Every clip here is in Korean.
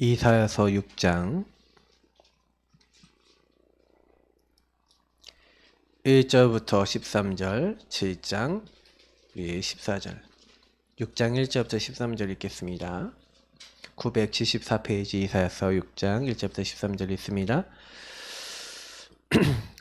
이사야서 6장 1절부터 13절, 7장 14절, 6장 1절부터 13절 읽겠습니다. 974페이지 이사야서 6장 1절부터 13절 읽습니다.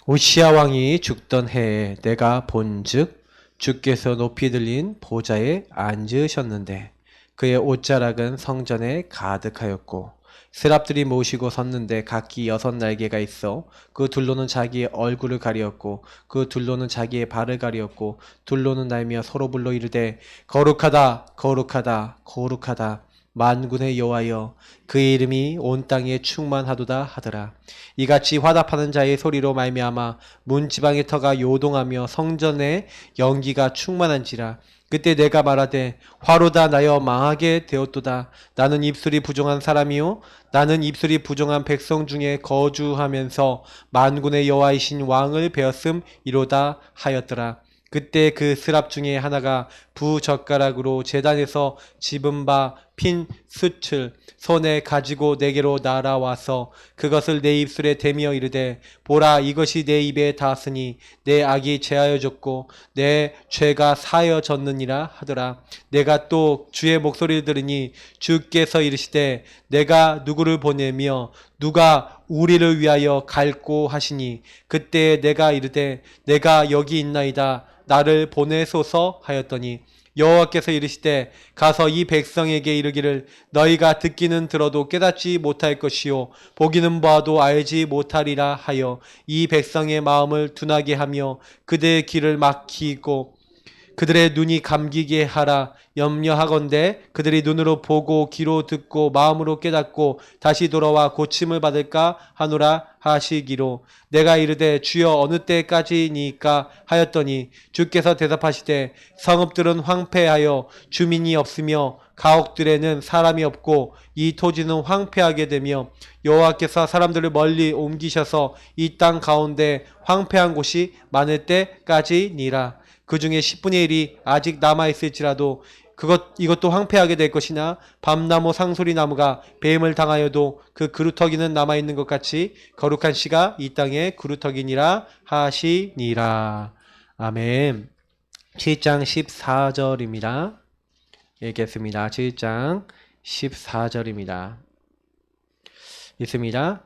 우시야 왕이 죽던 해에 내가 본즉 주께서 높이 들린 보좌에 앉으셨는데 그의 옷자락은 성전에 가득하였고 세랍들이 모시고 섰는데 각기 6날개가 있어 그 둘로는 자기의 얼굴을 가리었고 그 둘로는 자기의 발을 가리었고 둘로는 날며 서로 불러 이르되 거룩하다 거룩하다 거룩하다 만군의 여호와여 그의 이름이 온 땅에 충만하도다 하더라. 이같이 화답하는 자의 소리로 말미암아 문지방의 터가 요동하며 성전에 연기가 충만한지라. 그때 내가 말하되 화로다 나여 망하게 되었도다. 나는 입술이 부정한 사람이요 나는 입술이 부정한 백성 중에 거주하면서 만군의 여호와이신 왕을 배었음이로다 하였더라. 그때 그 스랍 중에 하나가 부젓가락으로 제단에서 집은 바 핀 숯을 손에 가지고 내게로 날아와서 그것을 내 입술에 대며 이르되 보라 이것이 내 입에 닿았으니 내 악이 제하여졌고 내 죄가 사여졌느니라 하더라. 내가 또 주의 목소리를 들으니 주께서 이르시되 내가 누구를 보내며 누가 우리를 위하여 갈고 하시니 그때 내가 이르되 내가 여기 있나이다 나를 보내소서 하였더니 여호와께서 이르시되 가서 이 백성에게 이르기를 너희가 듣기는 들어도 깨닫지 못할 것이요 보기는 보아도 알지 못하리라 하여 이 백성의 마음을 둔하게 하며 그들의 귀를 막히고 그들의 눈이 감기게 하라. 염려하건대 그들이 눈으로 보고 귀로 듣고 마음으로 깨닫고 다시 돌아와 고침을 받을까 하노라 하시기로. 내가 이르되 주여 어느 때까지니까 하였더니 주께서 대답하시되 성읍들은 황폐하여 주민이 없으며 가옥들에는 사람이 없고 이 토지는 황폐하게 되며 여호와께서 사람들을 멀리 옮기셔서 이 땅 가운데 황폐한 곳이 많을 때까지니라. 그 중에 10분의 1이 아직 남아있을지라도 이것도 황폐하게 될 것이나 밤나무 상소리 나무가 뱀을 당하여도 그 그루터기는 남아있는 것 같이 거룩한 씨가 이 땅에 그루터기니라 하시니라. 아멘. 7장 14절입니다. 읽겠습니다. 7장 14절입니다. 있습니다.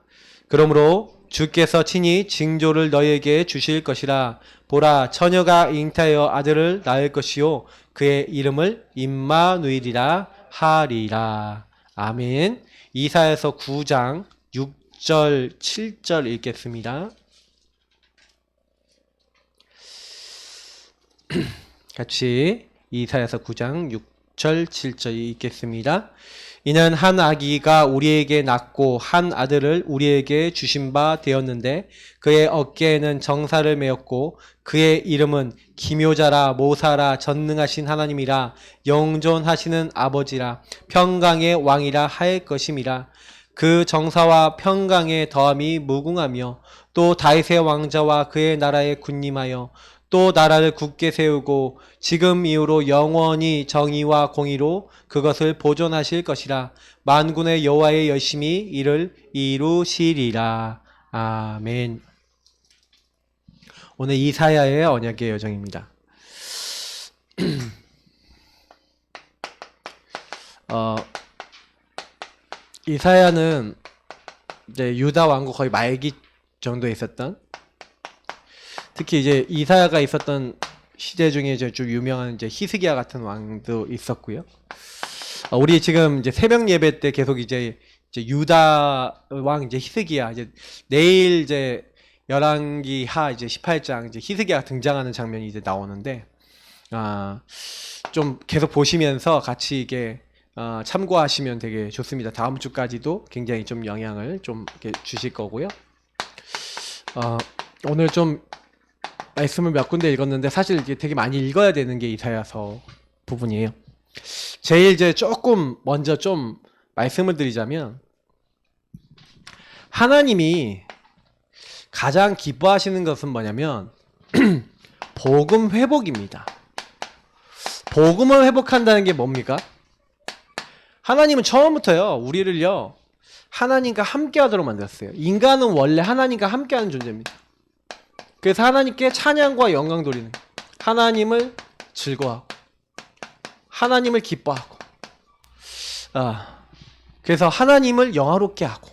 그러므로 주께서 친히 징조를 너희에게 주실 것이라. 보라 처녀가 잉태하여 아들을 낳을 것이요 그의 이름을 임마누엘이라 하리라. 아멘. 이사야서 9장 6절 7절 읽겠습니다. 같이 이사야서 9장 6절 7절 읽겠습니다. 이는 한 아기가 우리에게 낳고 한 아들을 우리에게 주신 바 되었는데 그의 어깨에는 정사를 메었고 그의 이름은 기묘자라 모사라 전능하신 하나님이라 영존하시는 아버지라 평강의 왕이라 할 것임이라. 그 정사와 평강의 더함이 무궁하며 또 다윗의 왕자와 그의 나라에 군림하여 또 나라를 굳게 세우고 지금 이후로 영원히 정의와 공의로 그것을 보존하실 것이라. 만군의 여호와의 열심히 이를 이루시리라. 아멘. 오늘 이사야의 언약의 여정입니다. 이사야는 이제 유다 왕국 거의 말기 정도에 있었던, 특히 이제 이사야가 있었던 시대 중에 이제 좀 유명한 이제 히스기야 같은 왕도 있었고요. 우리 지금 이제 새벽 예배 때 계속 이제 유다 왕 이제 히스기야 이제 내일 이제 열왕기 하 이제 18장 이제 히스기야가 등장하는 장면이 이제 나오는데 좀 계속 보시면서 같이 이게 참고하시면 되게 좋습니다. 다음 주까지도 굉장히 좀 영향을 좀 이렇게 주실 거고요. 오늘 좀 말씀을 몇 군데 읽었는데 사실 이게 되게 많이 읽어야 되는 게 이사야서 부분이에요. 제일 이제 조금 먼저 좀 말씀을 드리자면 하나님이 가장 기뻐하시는 것은 뭐냐면 복음 회복입니다. 복음을 회복한다는 게 뭡니까? 하나님은 처음부터요 우리를요 하나님과 함께 하도록 만들었어요. 인간은 원래 하나님과 함께 하는 존재입니다. 그래서 하나님께 찬양과 영광 돌리는 거예요. 하나님을 즐거워하고 하나님을 기뻐하고 그래서 하나님을 영화롭게 하고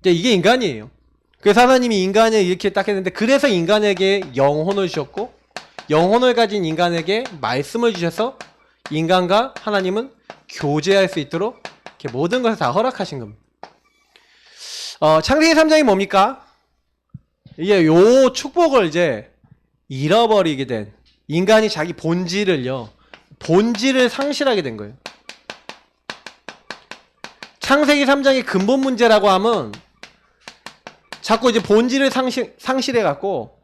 이게 인간이에요. 그래서 하나님이 인간을 이렇게 딱 했는데 그래서 인간에게 영혼을 주셨고 영혼을 가진 인간에게 말씀을 주셔서 인간과 하나님은 교제할 수 있도록 이렇게 모든 것을 다 허락하신 겁니다. 창세기 3장이 뭡니까? 이게 요 축복을 이제 잃어버리게 된 인간이 자기 본질을 상실하게 된 거예요. 창세기 3장의 근본 문제라고 하면 자꾸 이제 본질을 상실해갖고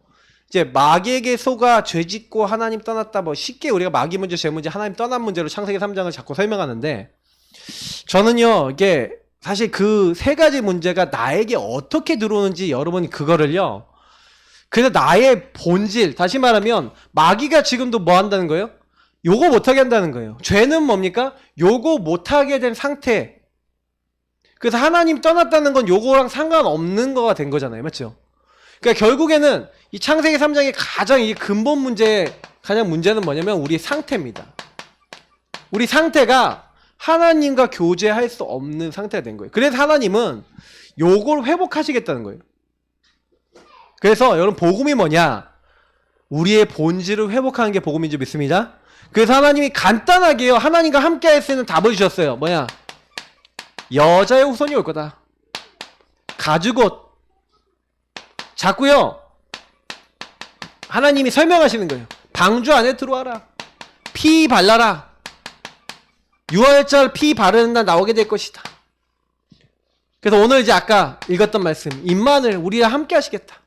이제 마귀에게 속아 죄짓고 하나님 떠났다 뭐 쉽게 우리가 마귀 문제, 죄 문제, 하나님 떠난 문제로 창세기 3장을 자꾸 설명하는데 저는요 이게 사실 그 세 가지 문제가 나에게 어떻게 들어오는지 여러분이 그거를요 그래서 나의 본질 다시 말하면 마귀가 지금도 뭐 한다는 거예요? 요거 못하게 한다는 거예요. 죄는 뭡니까? 요거 못하게 된 상태. 그래서 하나님 떠났다는 건 요거랑 상관없는 거가 된 거잖아요. 맞죠? 그러니까 결국에는 이 창세기 3장의 가장 이 근본 가장 문제는 뭐냐면 우리 상태입니다. 우리 상태가 하나님과 교제할 수 없는 상태가 된 거예요. 그래서 하나님은 요걸 회복하시겠다는 거예요. 그래서 여러분 복음이 뭐냐? 우리의 본질을 회복하는 게 복음인 줄 믿습니다. 그래서 하나님이 간단하게요. 하나님과 함께 할 수 있는 답을 주셨어요. 뭐냐? 여자의 후손이 올 거다. 가죽옷. 자꾸요. 하나님이 설명하시는 거예요. 방주 안에 들어와라. 피 발라라. 유월절 피 바르는 날 나오게 될 것이다. 그래서 오늘 이제 아까 읽었던 말씀. 임만을 우리와 함께 하시겠다.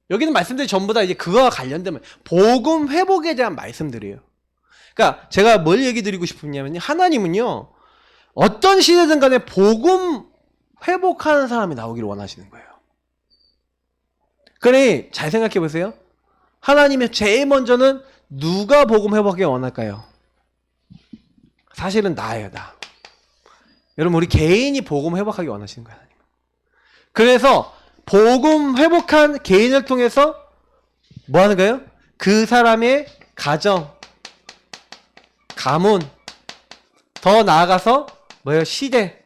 여기는 말씀들이 전부 다 이제 그거와 관련된 복음 회복에 대한 말씀들이에요. 그러니까 제가 뭘 얘기 드리고 싶으냐면요. 하나님은요. 어떤 시대든 간에 복음 회복하는 사람이 나오기를 원하시는 거예요. 그러니 잘 생각해 보세요. 하나님이 제일 먼저는 누가 복음 회복하기 원할까요? 사실은 나예요, 나. 여러분 우리 개인이 복음 회복하기 원하시는 거예요. 하나님. 그래서 복음 회복한 개인을 통해서 뭐 하는 거예요? 그 사람의 가정, 가문, 더 나아가서 뭐예요? 시대.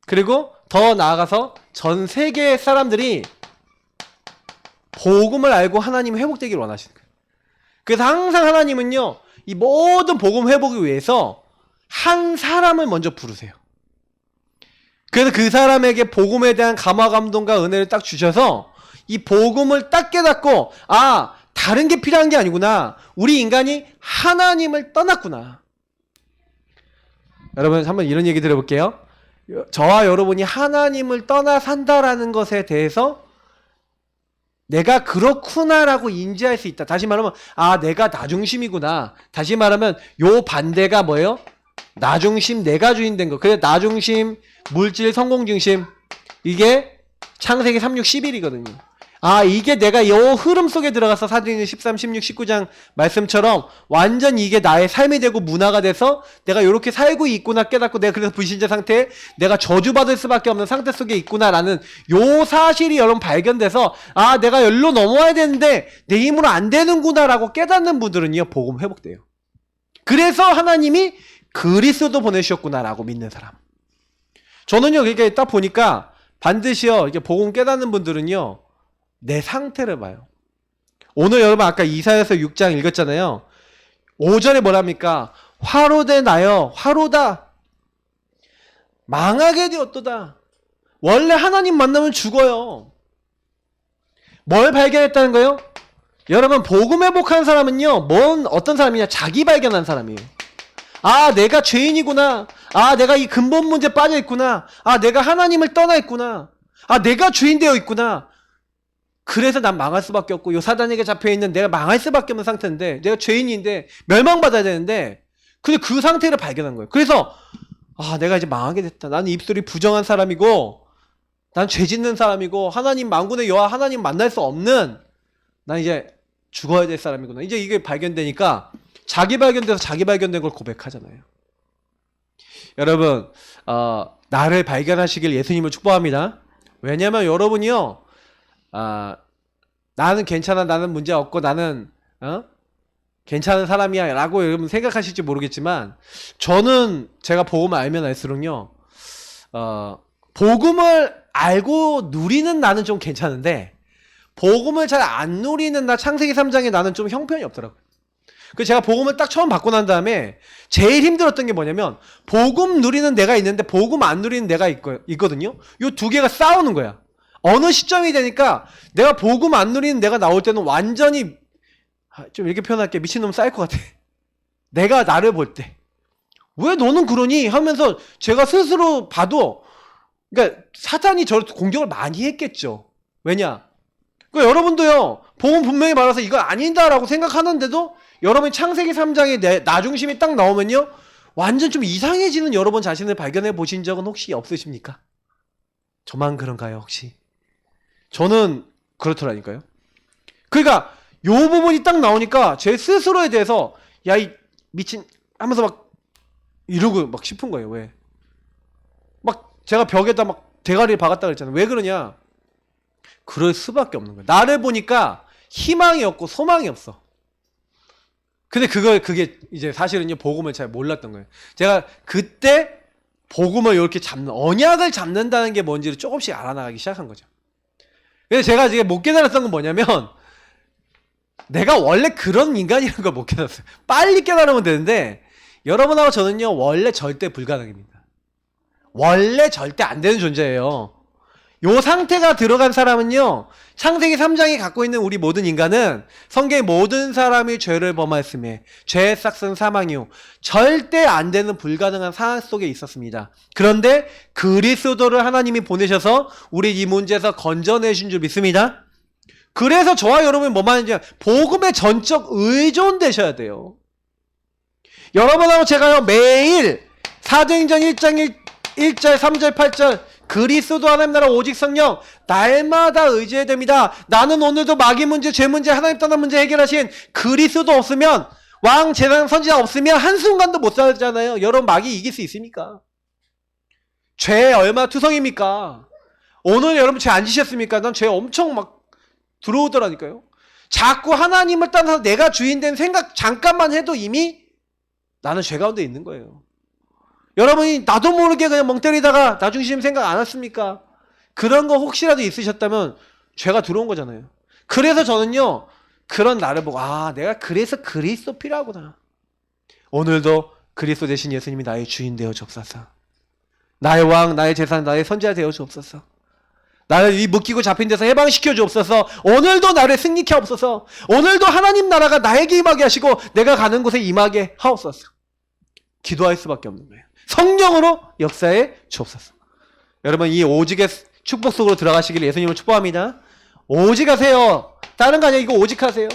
그리고 더 나아가서 전 세계의 사람들이 복음을 알고 하나님 회복되기를 원하시는 거예요. 그래서 항상 하나님은요, 이 모든 복음 회복을 위해서 한 사람을 먼저 부르세요. 그래서 그 사람에게 복음에 대한 감화 감동과 은혜를 딱 주셔서 이 복음을 딱 깨닫고 다른 게 필요한 게 아니구나. 우리 인간이 하나님을 떠났구나. 여러분 한번 이런 얘기 들어볼게요. 저와 여러분이 하나님을 떠나 산다라는 것에 대해서 내가 그렇구나라고 인지할 수 있다. 다시 말하면 내가 나 중심이구나. 다시 말하면 요 반대가 뭐예요? 나 중심, 내가 주인 된 거. 그래서 나 중심, 물질, 성공 중심. 이게 창세기 3, 6, 11이거든요. 이게 내가 요 흐름 속에 들어가서 사도행전 13, 16, 19장 말씀처럼 완전 이게 나의 삶이 되고 문화가 돼서 내가 요렇게 살고 있구나 깨닫고 내가 그래서 불신자 상태에 내가 저주받을 수밖에 없는 상태 속에 있구나라는 요 사실이 여러분 발견돼서 내가 여기로 넘어와야 되는데 내 힘으로 안 되는구나라고 깨닫는 분들은요 복음 회복돼요. 그래서 하나님이 그리스도 보내셨구나라고 믿는 사람. 저는요 이렇게 딱 보니까 반드시요 이렇게 복음 깨닫는 분들은요 내 상태를 봐요. 오늘 여러분 아까 이사야서 6장 읽었잖아요. 5절에 뭐랍니까? 화로되 나여 화로다 망하게 되었도다. 원래 하나님 만나면 죽어요. 뭘 발견했다는 거예요? 여러분 복음 회복한 사람은요 어떤 사람이냐? 자기 발견한 사람이에요. 내가 죄인이구나. 내가 이 근본 문제에 빠져 있구나. 내가 하나님을 떠나 있구나. 내가 죄인 되어 있구나. 그래서 난 망할 수밖에 없고 요 사단에게 잡혀있는 내가 망할 수밖에 없는 상태인데 내가 죄인인데 멸망받아야 되는데 근데 그 상태를 발견한 거예요. 그래서 내가 이제 망하게 됐다. 나는 입술이 부정한 사람이고 난 죄 짓는 사람이고 하나님 만군의 여호와 하나님 만날 수 없는 난 이제 죽어야 될 사람이구나. 이제 이게 발견되니까 자기 발견돼서 자기 발견된 걸 고백하잖아요. 여러분 나를 발견하시길 예수님을 축복합니다. 왜냐면 여러분이요, 나는 괜찮아, 나는 문제 없고, 나는 괜찮은 사람이야 라고 여러분 생각하실지 모르겠지만, 저는 제가 복음을 알면 알수록요, 복음을 알고 누리는 나는 좀 괜찮은데, 복음을 잘 안 누리는 나, 창세기 3장에 나는 좀 형편이 없더라고요. 그래서 제가 복음을 딱 처음 받고 난 다음에 제일 힘들었던 게 뭐냐면, 복음 누리는 내가 있는데 복음 안 누리는 내가 있거든요. 요 두 개가 싸우는 거야. 어느 시점이 되니까 내가 복음 안 누리는 내가 나올 때는 완전히, 좀 이렇게 표현할게, 미친놈 쌓일 것 같아. 내가 나를 볼 때 왜 너는 그러니 하면서 제가 스스로 봐도, 그러니까 사탄이 저를 공격을 많이 했겠죠. 왜냐, 그러니까 여러분도요, 복음 분명히 말해서 이거 아닌다라고 생각하는데도 여러분이 창세기 3장에 나 중심이 딱 나오면요, 완전 좀 이상해지는 여러분 자신을 발견해 보신 적은 혹시 없으십니까? 저만 그런가요, 혹시? 저는 그렇더라니까요. 그러니까 요 부분이 딱 나오니까 제 스스로에 대해서, 야, 이 미친 하면서 막 이러고 막 싶은 거예요. 왜? 막 제가 벽에다 막 대가리를 박았다 그랬잖아요. 왜 그러냐? 그럴 수밖에 없는 거예요. 나를 보니까 희망이 없고 소망이 없어. 근데 그게 이제 사실은요, 복음을 잘 몰랐던 거예요. 제가 그때 복음을 이렇게 언약을 잡는다는 게 뭔지를 조금씩 알아나가기 시작한 거죠. 그래서 제가 지금 못 깨달았던 건 뭐냐면, 내가 원래 그런 인간이라는 걸 못 깨달았어요. 빨리 깨달으면 되는데, 여러분하고 저는요, 원래 절대 불가능입니다. 원래 절대 안 되는 존재예요. 요 상태가 들어간 사람은요, 창세기 3장이 갖고 있는 우리 모든 인간은 성경의 모든 사람이 죄를 범하였음에 죄의 싹은 사망이요, 절대 안 되는 불가능한 상황 속에 있었습니다. 그런데 그리스도를 하나님이 보내셔서 우리 이 문제에서 건져내신 줄 믿습니다. 그래서 저와 여러분이 뭐만 하는지, 복음의 전적 의존되셔야 돼요. 여러분하고 제가요, 매일 사도행전 1장 1절 3절 8절 그리스도 하나님 나라 오직 성령 날마다 의지해야 됩니다. 나는 오늘도 마귀 문제, 죄 문제, 하나님 떠난 문제 해결하신 그리스도 없으면, 왕, 제사장, 선지자 없으면 한순간도 못 살잖아요. 여러분, 마귀 이길 수 있습니까? 죄 얼마나 투성입니까? 오늘 여러분 죄 안 지셨습니까? 난 죄 엄청 막 들어오더라니까요. 자꾸 하나님을 떠나서 내가 주인 된 생각 잠깐만 해도 이미 나는 죄 가운데 있는 거예요. 여러분이 나도 모르게 그냥 멍 때리다가 나 중심 생각 안 했습니까? 그런 거 혹시라도 있으셨다면 죄가 들어온 거잖아요. 그래서 저는요, 그런 나를 보고, 내가 그래서 그리스도 필요하구나. 오늘도 그리스도 대신 예수님이 나의 주인 되어 주옵소서. 나의 왕, 나의 재산, 나의 선지자 되어 주옵소서. 나를 이 묶이고 잡힌 데서 해방시켜 주옵소서. 오늘도 나를 승리케 하옵소서. 오늘도 하나님 나라가 나에게 임하게 하시고 내가 가는 곳에 임하게 하옵소서. 기도할 수밖에 없는 거예요. 성령으로 역사에 주옵소서. 여러분, 이 오직의 축복 속으로 들어가시길 예수님을 축복합니다. 오직 하세요. 다른 거 아니야. 이거 오직 하세요.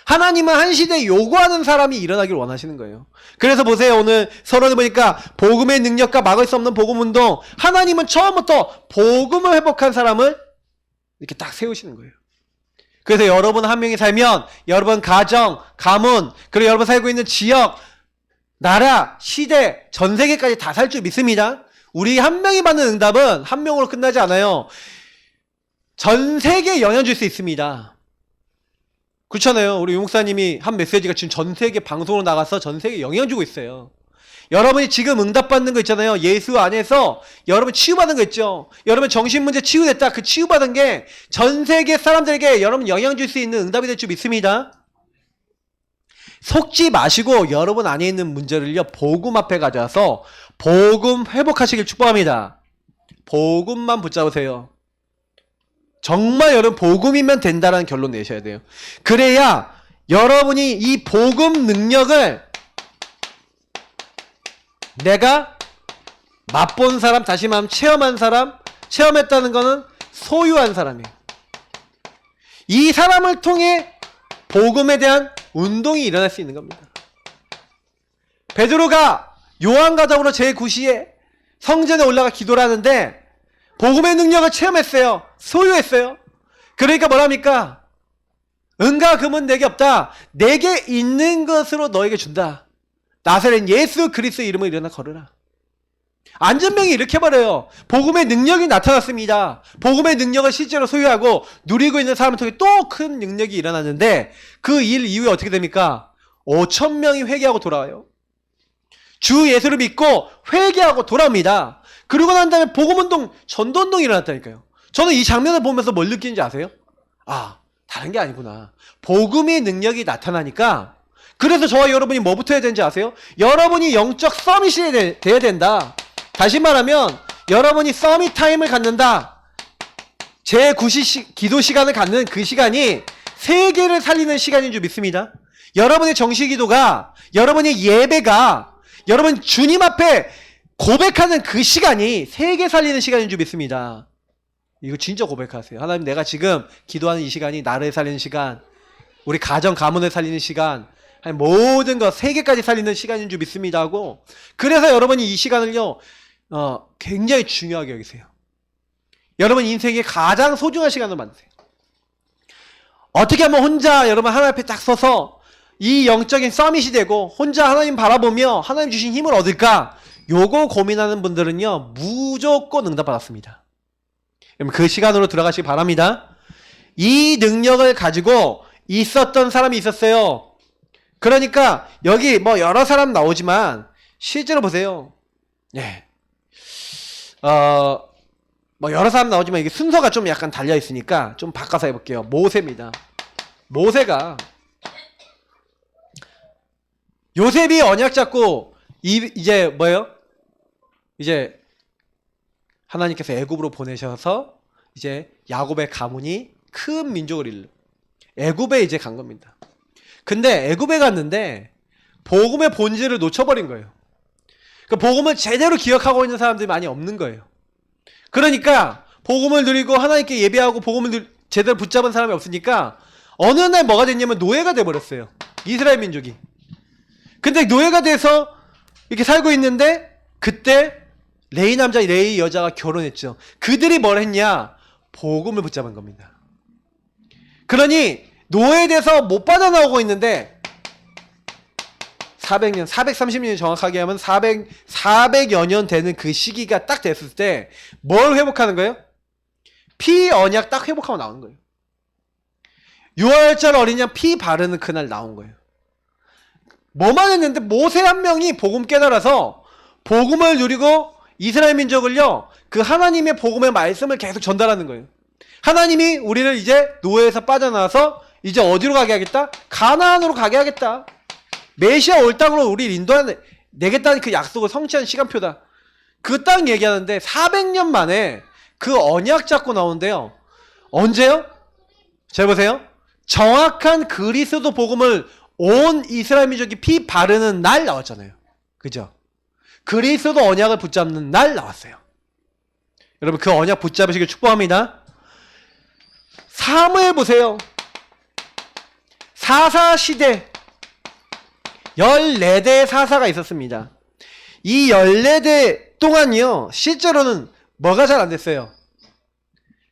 하나님은 한 시대에 요구하는 사람이 일어나길 원하시는 거예요. 그래서 보세요. 오늘 서론을 보니까 복음의 능력과 막을 수 없는 복음운동, 하나님은 처음부터 복음을 회복한 사람을 이렇게 딱 세우시는 거예요. 그래서 여러분 한 명이 살면 여러분 가정, 가문, 그리고 여러분 살고 있는 지역, 나라, 시대, 전 세계까지 다 살 줄 믿습니다. 우리 한 명이 받는 응답은 한 명으로 끝나지 않아요. 전 세계에 영향 줄 수 있습니다. 그렇잖아요. 우리 유목사님이 한 메시지가 지금 전 세계 방송으로 나가서 전 세계에 영향 주고 있어요. 여러분이 지금 응답받는 거 있잖아요. 예수 안에서 여러분 치유받은 거 있죠. 여러분 정신문제 치유됐다. 그 치유받은 게 전 세계 사람들에게 여러분 영향 줄 수 있는 응답이 될 줄 믿습니다. 속지 마시고 여러분 안에 있는 문제를요, 복음 앞에 가져와서 복음 회복하시길 축복합니다. 복음만 붙잡으세요. 정말 여러분 복음이면 된다라는 결론 내셔야 돼요. 그래야 여러분이 이 복음 능력을 내가 맛본 사람, 다시 말하면 체험한 사람, 체험했다는 거는 소유한 사람이에요. 이 사람을 통해 복음에 대한 운동이 일어날 수 있는 겁니다. 베드로가 요한과 더불어 제9시에 성전에 올라가 기도를 하는데 복음의 능력을 체험했어요. 소유했어요. 그러니까 뭐랍니까? 은과 금은 내게 없다. 내게 있는 것으로 너에게 준다. 나사렛 예수 그리스도의 이름을 일어나 걸으라. 안전병이 이렇게 말해요. 복음의 능력이 나타났습니다. 복음의 능력을 실제로 소유하고 누리고 있는 사람을 통해 또 큰 능력이 일어났는데 그 일 이후에 어떻게 됩니까? 5천 명이 회개하고 돌아와요. 주 예수를 믿고 회개하고 돌아옵니다. 그러고 난 다음에 복음운동, 전도운동이 일어났다니까요. 저는 이 장면을 보면서 뭘 느끼는지 아세요? 아, 다른 게 아니구나. 복음의 능력이 나타나니까 그래서 저와 여러분이 뭐부터 해야 되는지 아세요? 여러분이 영적 서밋이 돼야 된다. 다시 말하면 여러분이 서밋 타임을 갖는다. 제9시 기도 시간을 갖는 그 시간이 세계를 살리는 시간인 줄 믿습니다. 여러분의 정식 기도가, 여러분의 예배가, 여러분 주님 앞에 고백하는 그 시간이 세계 살리는 시간인 줄 믿습니다. 이거 진짜 고백하세요. 하나님, 내가 지금 기도하는 이 시간이 나를 살리는 시간, 우리 가정 가문을 살리는 시간, 모든 것 세계까지 살리는 시간인 줄 믿습니다 하고, 그래서 여러분이 이 시간을요 굉장히 중요하게 여기세요. 여러분 인생의 가장 소중한 시간을 만드세요. 어떻게 하면 혼자 여러분 하나님 앞에 딱 서서 이 영적인 서밋이 되고 혼자 하나님 바라보며 하나님 주신 힘을 얻을까? 요거 고민하는 분들은요 무조건 응답받았습니다. 그럼 그 시간으로 들어가시기 바랍니다. 이 능력을 가지고 있었던 사람이 있었어요. 그러니까 여기 뭐 여러 사람 나오지만 실제로 보세요. 예. 뭐 여러 사람 나오지만 이게 순서가 좀 약간 달려 있으니까 좀 바꿔서 해볼게요. 모세입니다. 모세가 요셉이 언약 잡고 이제 뭐예요? 이제 하나님께서 애굽으로 보내셔서 이제 야곱의 가문이 큰 민족을 이끌고 애굽에 이제 간 겁니다. 근데 애굽에 갔는데 복음의 본질을 놓쳐버린 거예요. 그 복음을 제대로 기억하고 있는 사람들이 많이 없는 거예요. 그러니까 복음을 누리고 하나님께 예배하고 복음을 제대로 붙잡은 사람이 없으니까 어느 날 뭐가 됐냐면 노예가 돼버렸어요. 이스라엘 민족이. 근데 노예가 돼서 이렇게 살고 있는데 그때 레위 남자, 레위 여자가 결혼했죠. 그들이 뭘 했냐? 복음을 붙잡은 겁니다. 그러니 노예돼서 못 빠져나오고 있는데 400년, 430년이 정확하게 하면 400여 년 되는 그 시기가 딱 됐을 때 뭘 회복하는 거예요? 피 언약 딱 회복하고 나오는 거예요. 6월절 어린 양 피 바르는 그날 나온 거예요. 뭐만 했는데 모세 한 명이 복음 깨달아서 복음을 누리고 이스라엘 민족을요 그 하나님의 복음의 말씀을 계속 전달하는 거예요. 하나님이 우리를 이제 노예에서 빠져나와서 이제 어디로 가게 하겠다? 가나안으로 가게 하겠다. 메시아 올 땅으로 우리를 인도내겠다는 그 약속을 성취한 시간표다. 그 땅 얘기하는데 400년 만에 그 언약 잡고 나오는데요. 언제요? 잘 보세요. 정확한 그리스도 복음을 온 이스라엘 민족이 피 바르는 날 나왔잖아요. 그죠? 그리스도 언약을 붙잡는 날 나왔어요. 여러분 그 언약 붙잡으시길 축복합니다. 사무엘 보세요. 사사시대 14대의 사사가 있었습니다. 이 14대 동안이요 실제로는 뭐가 잘 안 됐어요.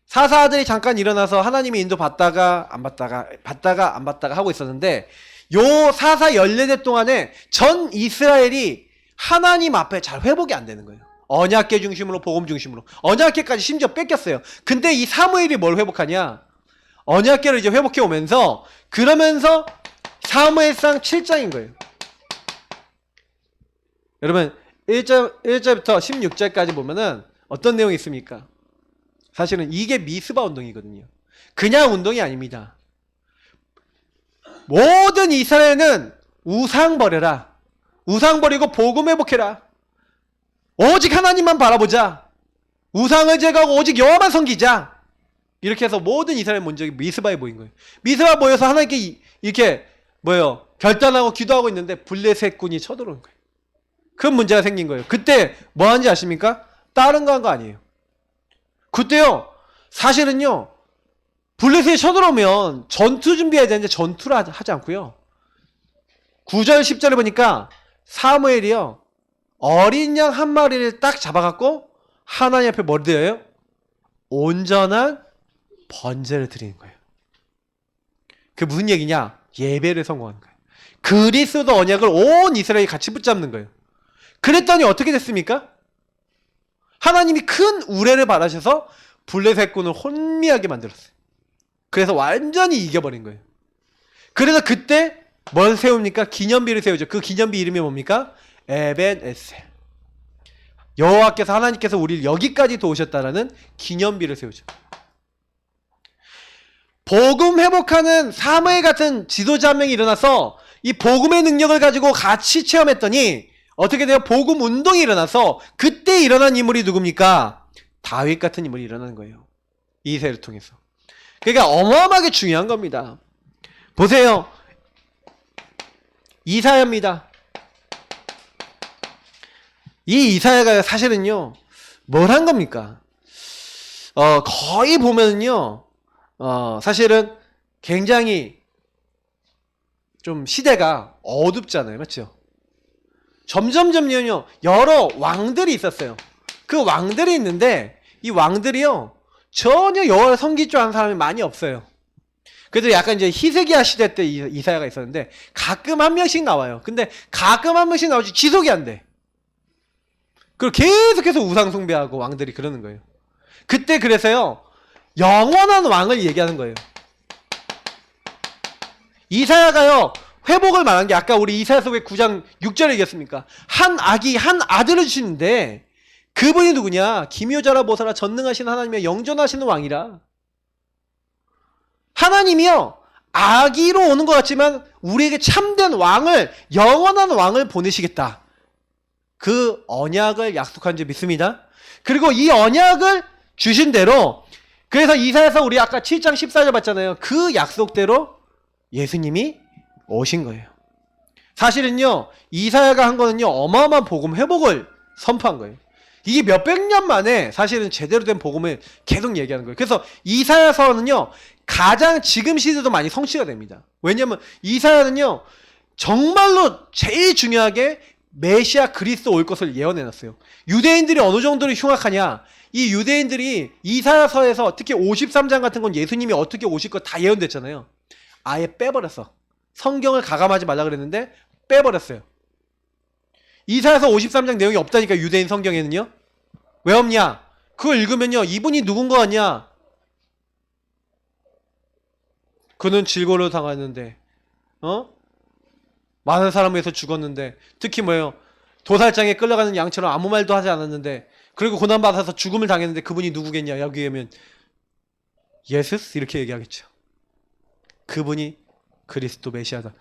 사사들이 잠깐 일어나서 하나님의 인도 받다가 안 받다가 받다가 안 받다가 하고 있었는데 요 사사 14대 동안에 전 이스라엘이 하나님 앞에 잘 회복이 안 되는 거예요. 언약궤 중심으로 복음 중심으로 언약궤까지 심지어 뺏겼어요. 근데 이 사무엘이 뭘 회복하냐? 언약궤를 이제 회복해 오면서 그러면서 사무엘상 7장인 거예요. 여러분 1절부터 16절까지 보면은 어떤 내용이 있습니까? 사실은 이게 미스바 운동이거든요. 그냥 운동이 아닙니다. 모든 이스라엘은 우상 버려라. 우상 버리고 복음 회복해라. 오직 하나님만 바라보자. 우상을 제거하고 오직 여호와만 섬기자. 이렇게 해서 모든 이스라엘 민족이 미스바에 모인 거예요. 미스바에 모여서 하나님께 이렇게 뭐예요? 결단하고 기도하고 있는데 블레셋 군이 쳐들어온 거예요. 큰 문제가 생긴 거예요. 그때 뭐 하는지 아십니까? 다른 거 한 거 아니에요. 그때요 사실은요 블레셋이 쳐들어오면 전투 준비해야 되는데 전투를 하지 않고요 9절 10절에 보니까 사무엘이요 어린 양 한 마리를 딱 잡아갖고 하나님 앞에 뭘 드려요? 온전한 번제를 드리는 거예요. 그게 무슨 얘기냐? 예배를 성공하는 거예요. 그리스도 언약을 온 이스라엘이 같이 붙잡는 거예요. 그랬더니 어떻게 됐습니까? 하나님이 큰 우레를 바라셔서 블레셋 군을 혼미하게 만들었어요. 그래서 완전히 이겨버린 거예요. 그래서 그때 뭘 세웁니까? 기념비를 세우죠. 그 기념비 이름이 뭡니까? 에벤에셀. 여호와께서 하나님께서 우리를 여기까지 도우셨다라는 기념비를 세우죠. 복음 회복하는 사무엘 같은 지도자 한 명이 일어나서 이 복음의 능력을 가지고 같이 체험했더니 어떻게 돼요? 복음 운동이 일어나서 그때 일어난 인물이 누굽니까? 다윗 같은 인물이 일어나는 거예요. 이세를 통해서. 그러니까 어마어마하게 중요한 겁니다. 보세요. 이사야입니다. 이 이사야가 사실은요, 뭘 한 겁니까? 거의 보면은요, 사실은 굉장히 좀 시대가 어둡잖아요. 맞죠? 점점점요, 여러 왕들이 있었어요. 그 왕들이 있는데, 이 왕들이요, 전혀 여호와를 섬길 줄 아는 사람이 많이 없어요. 그래도 약간 이제 히스기야 시대 때 이사야가 있었는데, 가끔 한 명씩 나와요. 근데 가끔 한 명씩 나오지 지속이 안 돼. 그리고 계속해서 우상숭배하고 왕들이 그러는 거예요. 그때 그래서요, 영원한 왕을 얘기하는 거예요. 이사야가요, 회복을 말한 게 아까 우리 이사야서 왜 9장 6절에 얘기했습니까? 한 아들을 주시는데 그분이 누구냐? 기묘자라 보사라 전능하신 하나님의 영존하시는 왕이라. 하나님이요, 아기로 오는 것 같지만 우리에게 참된 왕을, 영원한 왕을 보내시겠다. 그 언약을 약속한 줄 믿습니다. 그리고 이 언약을 주신 대로, 그래서 이사야서 우리 아까 7장 14절 봤잖아요. 그 약속대로 예수님이 오신 거예요. 사실은요, 이사야가 한 거는요, 어마어마한 복음 회복을 선포한 거예요. 이게 몇백 년 만에 사실은 제대로 된 복음을 계속 얘기하는 거예요. 그래서 이사야서는요, 가장 지금 시대도 많이 성취가 됩니다. 왜냐면 이사야는요, 정말로 제일 중요하게 메시아 그리스도 올 것을 예언해놨어요. 유대인들이 어느 정도로 흉악하냐, 이 유대인들이 이사야서에서 특히 53장 같은 건 예수님이 어떻게 오실 거 다 예언됐잖아요. 아예 빼버렸어. 성경을 가감하지 말라 그랬는데 빼버렸어요. 이사야서 53장 내용이 없다니까, 유대인 성경에는요. 왜 없냐? 그걸 읽으면요, 이분이 누군 거 같냐? 그는 질고를 당했는데 많은 사람을 위해서 죽었는데, 특히 뭐예요? 도살장에 끌려가는 양처럼 아무 말도 하지 않았는데, 그리고 고난받아서 죽음을 당했는데 그분이 누구겠냐? 여기 오면 예수스? 이렇게 얘기하겠죠. 그분이 그리스도 메시아다.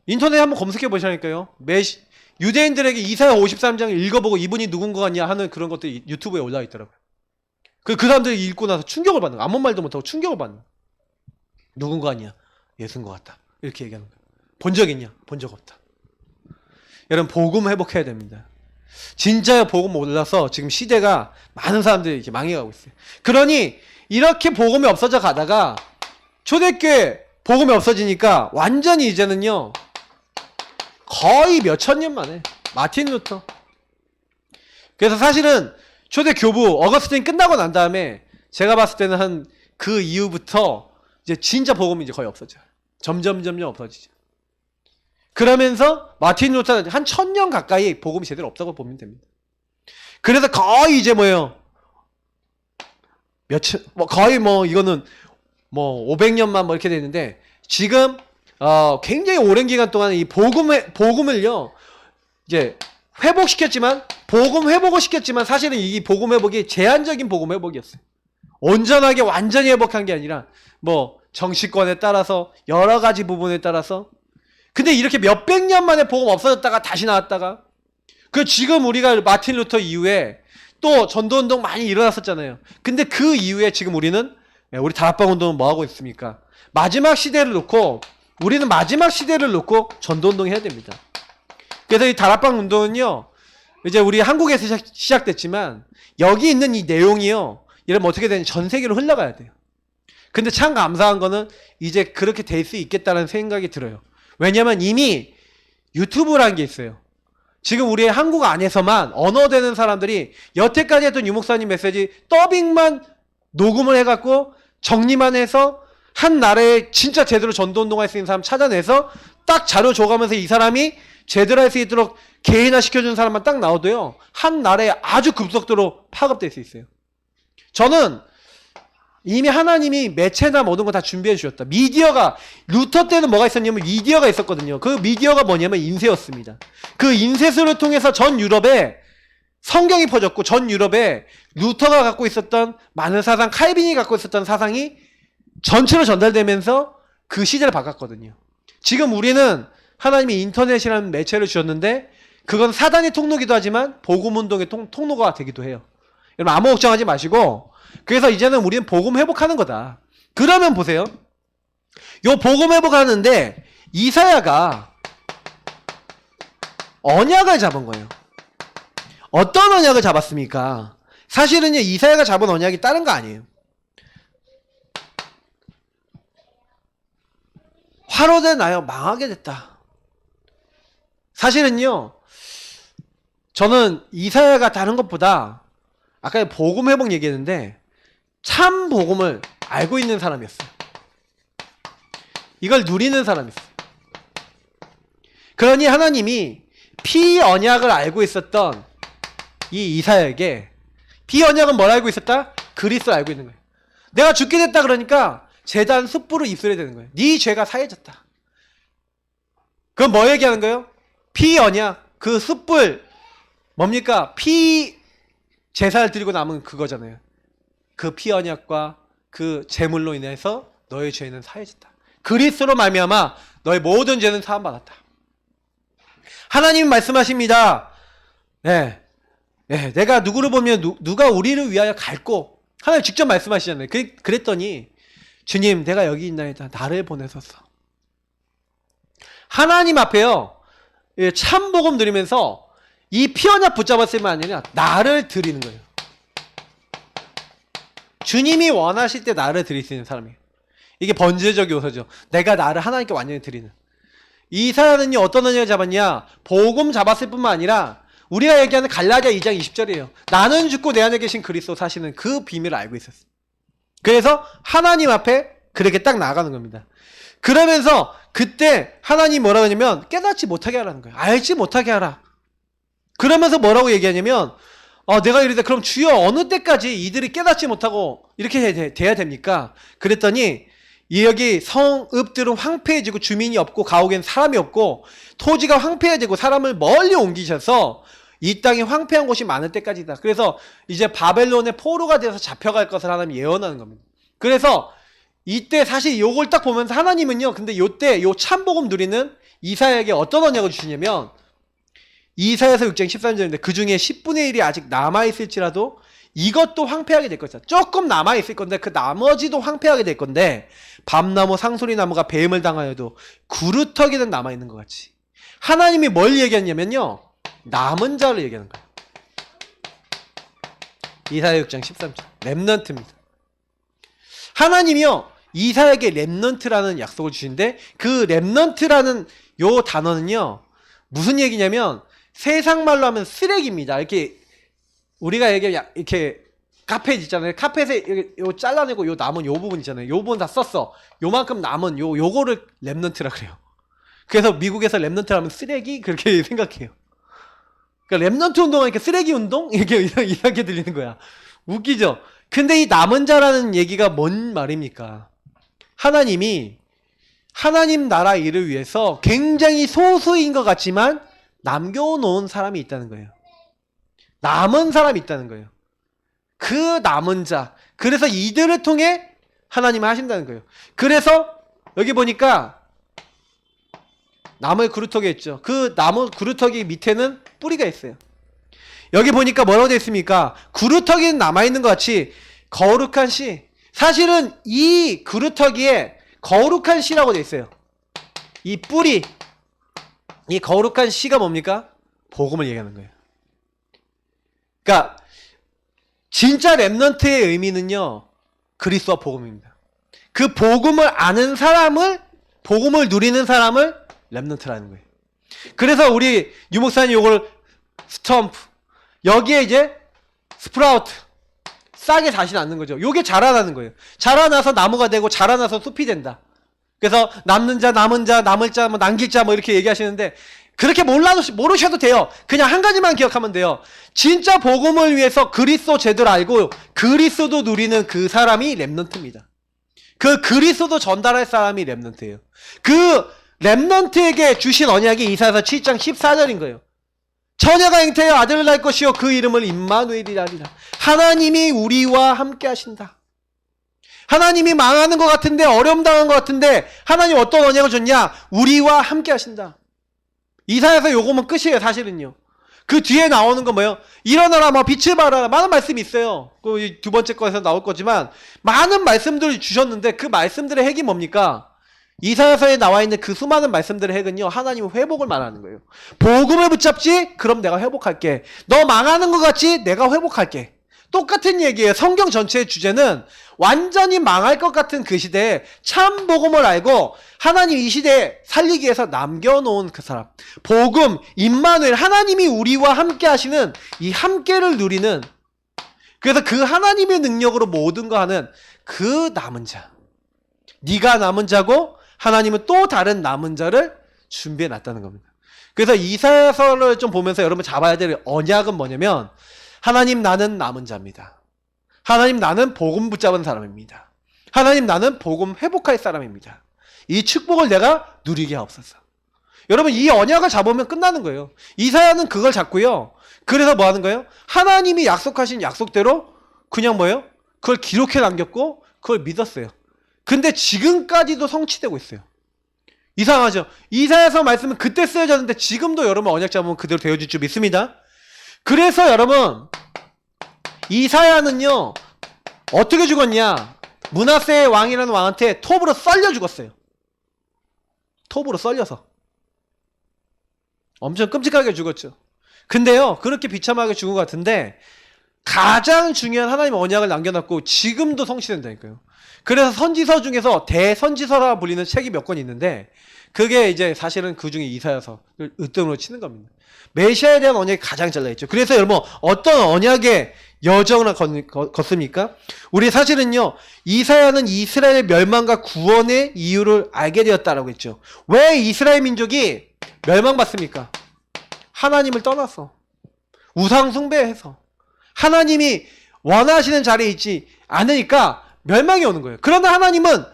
인터넷에 한번 검색해 보시라니까요. 유대인들에게 이사야 53장을 읽어보고 이분이 누군 거 같냐 하는 그런 것들이 유튜브에 올라와 있더라고요. 그 사람들이 읽고 나서 충격을 받는 거야. 아무 말도 못하고 충격을 받는 거야. 누군 거 같냐? 예수인 것 같다. 이렇게 얘기하는 거야. 본 적 있냐? 본 적 없다. 여러분, 복음 회복해야 됩니다. 진짜 복음 몰라서 지금 시대가 많은 사람들이 이렇게 망해가고 있어요. 그러니 이렇게 복음이 없어져 가다가 초대교회 복음이 없어지니까 완전히 이제는요, 거의 몇천 년 만에 마틴 루터. 그래서 사실은 초대 교부 어거스틴 끝나고 난 다음에 제가 봤을 때는 한 그 이후부터 이제 진짜 복음이 이제 거의 없어져요. 점점 없어지죠. 그러면서 마틴 루터는 한 1000년 가까이 복음이 제대로 없다고 보면 됩니다. 그래서 거의 이제 뭐예요? 거의 이거는 500년만 이렇게 되는데, 지금 굉장히 오랜 기간 동안 이 복음을요, 이제 회복시켰지만, 복음 회복을 시켰지만, 사실은 이 복음 회복이 제한적인 복음 회복이었어요. 온전하게 완전히 회복한 게 아니라 정치권에 따라서 여러 가지 부분에 따라서. 근데 이렇게 몇백 년 만에 복음 없어졌다가 다시 나왔다가, 지금 우리가 마틴 루터 이후에 또 전도운동 많이 일어났었잖아요. 근데 그 이후에 지금 우리 다락방 운동은 뭐 하고 있습니까? 마지막 시대를 놓고, 우리는 마지막 시대를 놓고 전도운동 해야 됩니다. 그래서 이 다락방 운동은요, 이제 우리 한국에서 시작됐지만, 여기 있는 이 내용이요, 이러면 어떻게 되냐, 전 세계로 흘러가야 돼요. 근데 참 감사한 거는 이제 그렇게 될 수 있겠다는 생각이 들어요. 왜냐면 이미 유튜브라는 게 있어요. 지금 우리 한국 안에서만 언어되는 사람들이 여태까지 했던 유목사님 메시지 더빙만 녹음을 해갖고 정리만 해서 한 나라에 진짜 제대로 전도운동할 수 있는 사람 찾아내서 딱 자료 줘가면서 이 사람이 제대로 할 수 있도록 개인화 시켜주는 사람만 딱 나와도요, 한 나라에 아주 급속도로 파급될 수 있어요. 저는 이미 하나님이 매체나 모든 거 다 준비해 주셨다. 미디어가, 루터 때는 뭐가 있었냐면 미디어가 있었거든요. 그 미디어가 뭐냐면 인쇄였습니다. 그 인쇄술을 통해서 전 유럽에 성경이 퍼졌고, 전 유럽에 루터가 갖고 있었던 많은 사상, 칼빈이 갖고 있었던 사상이 전체로 전달되면서 그 시대를 바꿨거든요. 지금 우리는 하나님이 인터넷이라는 매체를 주셨는데, 그건 사단의 통로기도 하지만 복음운동의 통로가 되기도 해요. 여러분 아무 걱정하지 마시고, 그래서 이제는 우리는 복음 회복하는 거다. 그러면 보세요. 요 복음 회복하는데 이사야가 언약을 잡은 거예요. 어떤 언약을 잡았습니까? 사실은요, 이사야가 잡은 언약이 다른 거 아니에요. 화로된 나여 망하게 됐다. 사실은요, 저는 이사야가 다른 것보다 아까 복음 회복 얘기했는데 참 복음을 알고 있는 사람이었어요. 이걸 누리는 사람이었어요. 그러니 하나님이 피언약을 알고 있었던 이 이사야에게, 피언약은 뭘 알고 있었다? 그리스도를 알고 있는 거예요. 내가 죽게 됐다 그러니까 제단 숯불을 입술에 대는 거예요. 네 죄가 사해졌다. 그건 뭐 얘기하는 거예요? 피언약, 그 숯불 뭡니까? 피 제사를 드리고 남은 그거잖아요. 그 피언약과 그 제물로 인해서 너의 죄는 사해졌다. 그리스도로 말미암아 너의 모든 죄는 사함받았다. 하나님 말씀하십니다. 네. 네, 내가 누구를 보면 누가 우리를 위하여 갈고, 하나님 직접 말씀하시잖아요. 그랬더니 주님, 내가 여기 있나이다. 나를 보내소서. 하나님 앞에요, 참 복음 드리면서 이 피언약 붙잡았을 뿐만 아니라 나를 드리는 거예요. 주님이 원하실 때 나를 드릴 수 있는 사람이에요. 이게 번제적 요소죠. 내가 나를 하나님께 완전히 드리는. 이사야는요, 어떤 언약을 잡았냐? 복음 잡았을 뿐만 아니라 우리가 얘기하는 갈라디아 2장 20절이에요. 나는 죽고 내 안에 계신 그리스도 사시는 그 비밀을 알고 있었어요. 그래서 하나님 앞에 그렇게 딱 나아가는 겁니다. 그러면서 그때 하나님 뭐라고 하냐면 깨닫지 못하게 하라는 거예요. 알지 못하게 하라. 그러면서 뭐라고 얘기하냐면 내가 이러다 그럼 주여 어느 때까지 이들이 깨닫지 못하고 이렇게 돼야 됩니까? 그랬더니 여기 성읍들은 황폐해지고 주민이 없고 가옥엔 사람이 없고 토지가 황폐해지고 사람을 멀리 옮기셔서 이 땅이 황폐한 곳이 많을 때까지다. 그래서 이제 바벨론의 포로가 돼서 잡혀갈 것을 하나님 예언하는 겁니다. 그래서 이때 사실 요걸 딱 보면서 하나님은요, 근데 요때 요 참복음 누리는 이사야에게 어떤 언약을 주시냐면, 이사야서 6장 13절인데 그 중에 10분의 1이 아직 남아있을지라도 이것도 황폐하게 될 것이다. 조금 남아있을 건데 그 나머지도 황폐하게 될 건데, 밤나무 상소리나무가 뱀을 당하여도 구루터기는 남아있는 것 같이. 하나님이 뭘 얘기했냐면요, 남은 자를 얘기하는 거예요. 이사야 6장 13절 렘넌트입니다. 하나님이요, 이사야에게 렘넌트라는 약속을 주신데, 그 렘넌트라는 요 단어는요, 무슨 얘기냐면 세상 말로 하면 쓰레기입니다. 이렇게 우리가 이렇게 카펫 있잖아요. 카펫에 요 잘라내고 요 남은 요 부분 있잖아요. 요 부분 다 썼어. 요만큼 남은 요거를 렘넌트라 그래요. 그래서 미국에서 렘넌트 하면 쓰레기 그렇게 생각해요. 그러니까 렘넌트 운동하니까 쓰레기 운동 이렇게 이상하게 들리는 거야. 웃기죠? 근데 이 남은 자라는 얘기가 뭔 말입니까? 하나님이 하나님 나라 일을 위해서 굉장히 소수인 것 같지만 남겨놓은 사람이 있다는 거예요. 남은 사람이 있다는 거예요. 그 남은 자. 그래서 이들을 통해 하나님이 하신다는 거예요. 그래서 여기 보니까 나무의 그루터기 있죠. 그 나무 그루터기 밑에는 뿌리가 있어요. 여기 보니까 뭐라고 되어 있습니까? 그루터기는 남아있는 것 같이 거룩한 씨. 사실은 이 그루터기에 거룩한 씨라고 되어 있어요. 이 뿌리, 이 거룩한 씨가 뭡니까? 복음을 얘기하는 거예요. 그러니까 진짜 렘넌트의 의미는요, 그리스도와 복음입니다. 그 복음을 아는 사람을, 복음을 누리는 사람을 렘넌트라는 거예요. 그래서 우리 유목사님 요걸 스톰프, 여기에 이제 스프라우트, 싹이 다시 낳는 거죠. 요게 자라나는 거예요. 자라나서 나무가 되고 자라나서 숲이 된다. 그래서 남는 자, 남은 자, 남을 자, 뭐 남길 자 뭐 이렇게 얘기하시는데 그렇게 모르셔도 돼요. 그냥 한 가지만 기억하면 돼요. 진짜 복음을 위해서 그리스도 제대로 알고 그리스도 누리는 그 사람이 렘넌트입니다. 그 그리스도 전달할 사람이 렘넌트예요. 그 렘넌트에게 주신 언약이 이사야서 7장 14절인 거예요. 처녀가 잉태하여 아들을 낳을 것이요 그 이름을 임마누엘이라 하리라. 하나님이 우리와 함께 하신다. 하나님이 망하는 것 같은데 어려움 당한 것 같은데 하나님 어떤 언약을 줬냐? 우리와 함께 하신다. 이사야서 요거면 끝이에요. 사실은요. 그 뒤에 나오는 건 뭐예요? 일어나라 뭐 빛을 발하라 많은 말씀이 있어요. 그 두 번째 거에서 나올 거지만 많은 말씀들을 주셨는데 그 말씀들의 핵이 뭡니까? 이사야서에 나와 있는 그 수많은 말씀들의 핵은요, 하나님은 회복을 말하는 거예요. 복음을 붙잡지? 그럼 내가 회복할게. 너 망하는 것 같지? 내가 회복할게. 똑같은 얘기예요. 성경 전체의 주제는 완전히 망할 것 같은 그 시대에 참 복음을 알고 하나님 이 시대에 살리기 위해서 남겨놓은 그 사람. 복음, 임마누엘, 하나님이 우리와 함께 하시는 이 함께를 누리는, 그래서 그 하나님의 능력으로 모든 거 하는 그 남은 자. 네가 남은 자고 하나님은 또 다른 남은 자를 준비해 놨다는 겁니다. 그래서 이사야서를 좀 보면서 여러분 잡아야 될 언약은 뭐냐면, 하나님 나는 남은 자입니다. 하나님 나는 복음 붙잡은 사람입니다. 하나님 나는 복음 회복할 사람입니다. 이 축복을 내가 누리게 하옵소서. 여러분 이 언약을 잡으면 끝나는 거예요. 이사야는 그걸 잡고요. 그래서 뭐 하는 거예요? 하나님이 약속하신 약속대로 그냥 뭐예요? 그걸 기록해 남겼고 그걸 믿었어요. 근데 지금까지도 성취되고 있어요. 이상하죠? 이사야서 말씀은 그때 쓰여졌는데 지금도 여러분 언약 잡으면 그대로 되어질 줄 믿습니다. 그래서 여러분 이사야는요 어떻게 죽었냐? 므낫세 왕이라는 왕한테 톱으로 썰려 죽었어요. 톱으로 썰려서 엄청 끔찍하게 죽었죠. 근데요 그렇게 비참하게 죽은 것 같은데 가장 중요한 하나님의 언약을 남겨놨고 지금도 성취된다니까요. 그래서 선지서 중에서 대선지서라 불리는 책이 몇 권 있는데 그게 이제 사실은 그 중에 이사야서를 으뜸으로 치는 겁니다. 메시아에 대한 언약이 가장 잘라있죠. 그래서 여러분 어떤 언약의 여정을 걷습니까? 우리 사실은요 이사야는 이스라엘의 멸망과 구원의 이유를 알게 되었다라고 했죠. 왜 이스라엘 민족이 멸망받습니까? 하나님을 떠나서 우상 숭배해서 하나님이 원하시는 자리에 있지 않으니까 멸망이 오는 거예요. 그러나 하나님은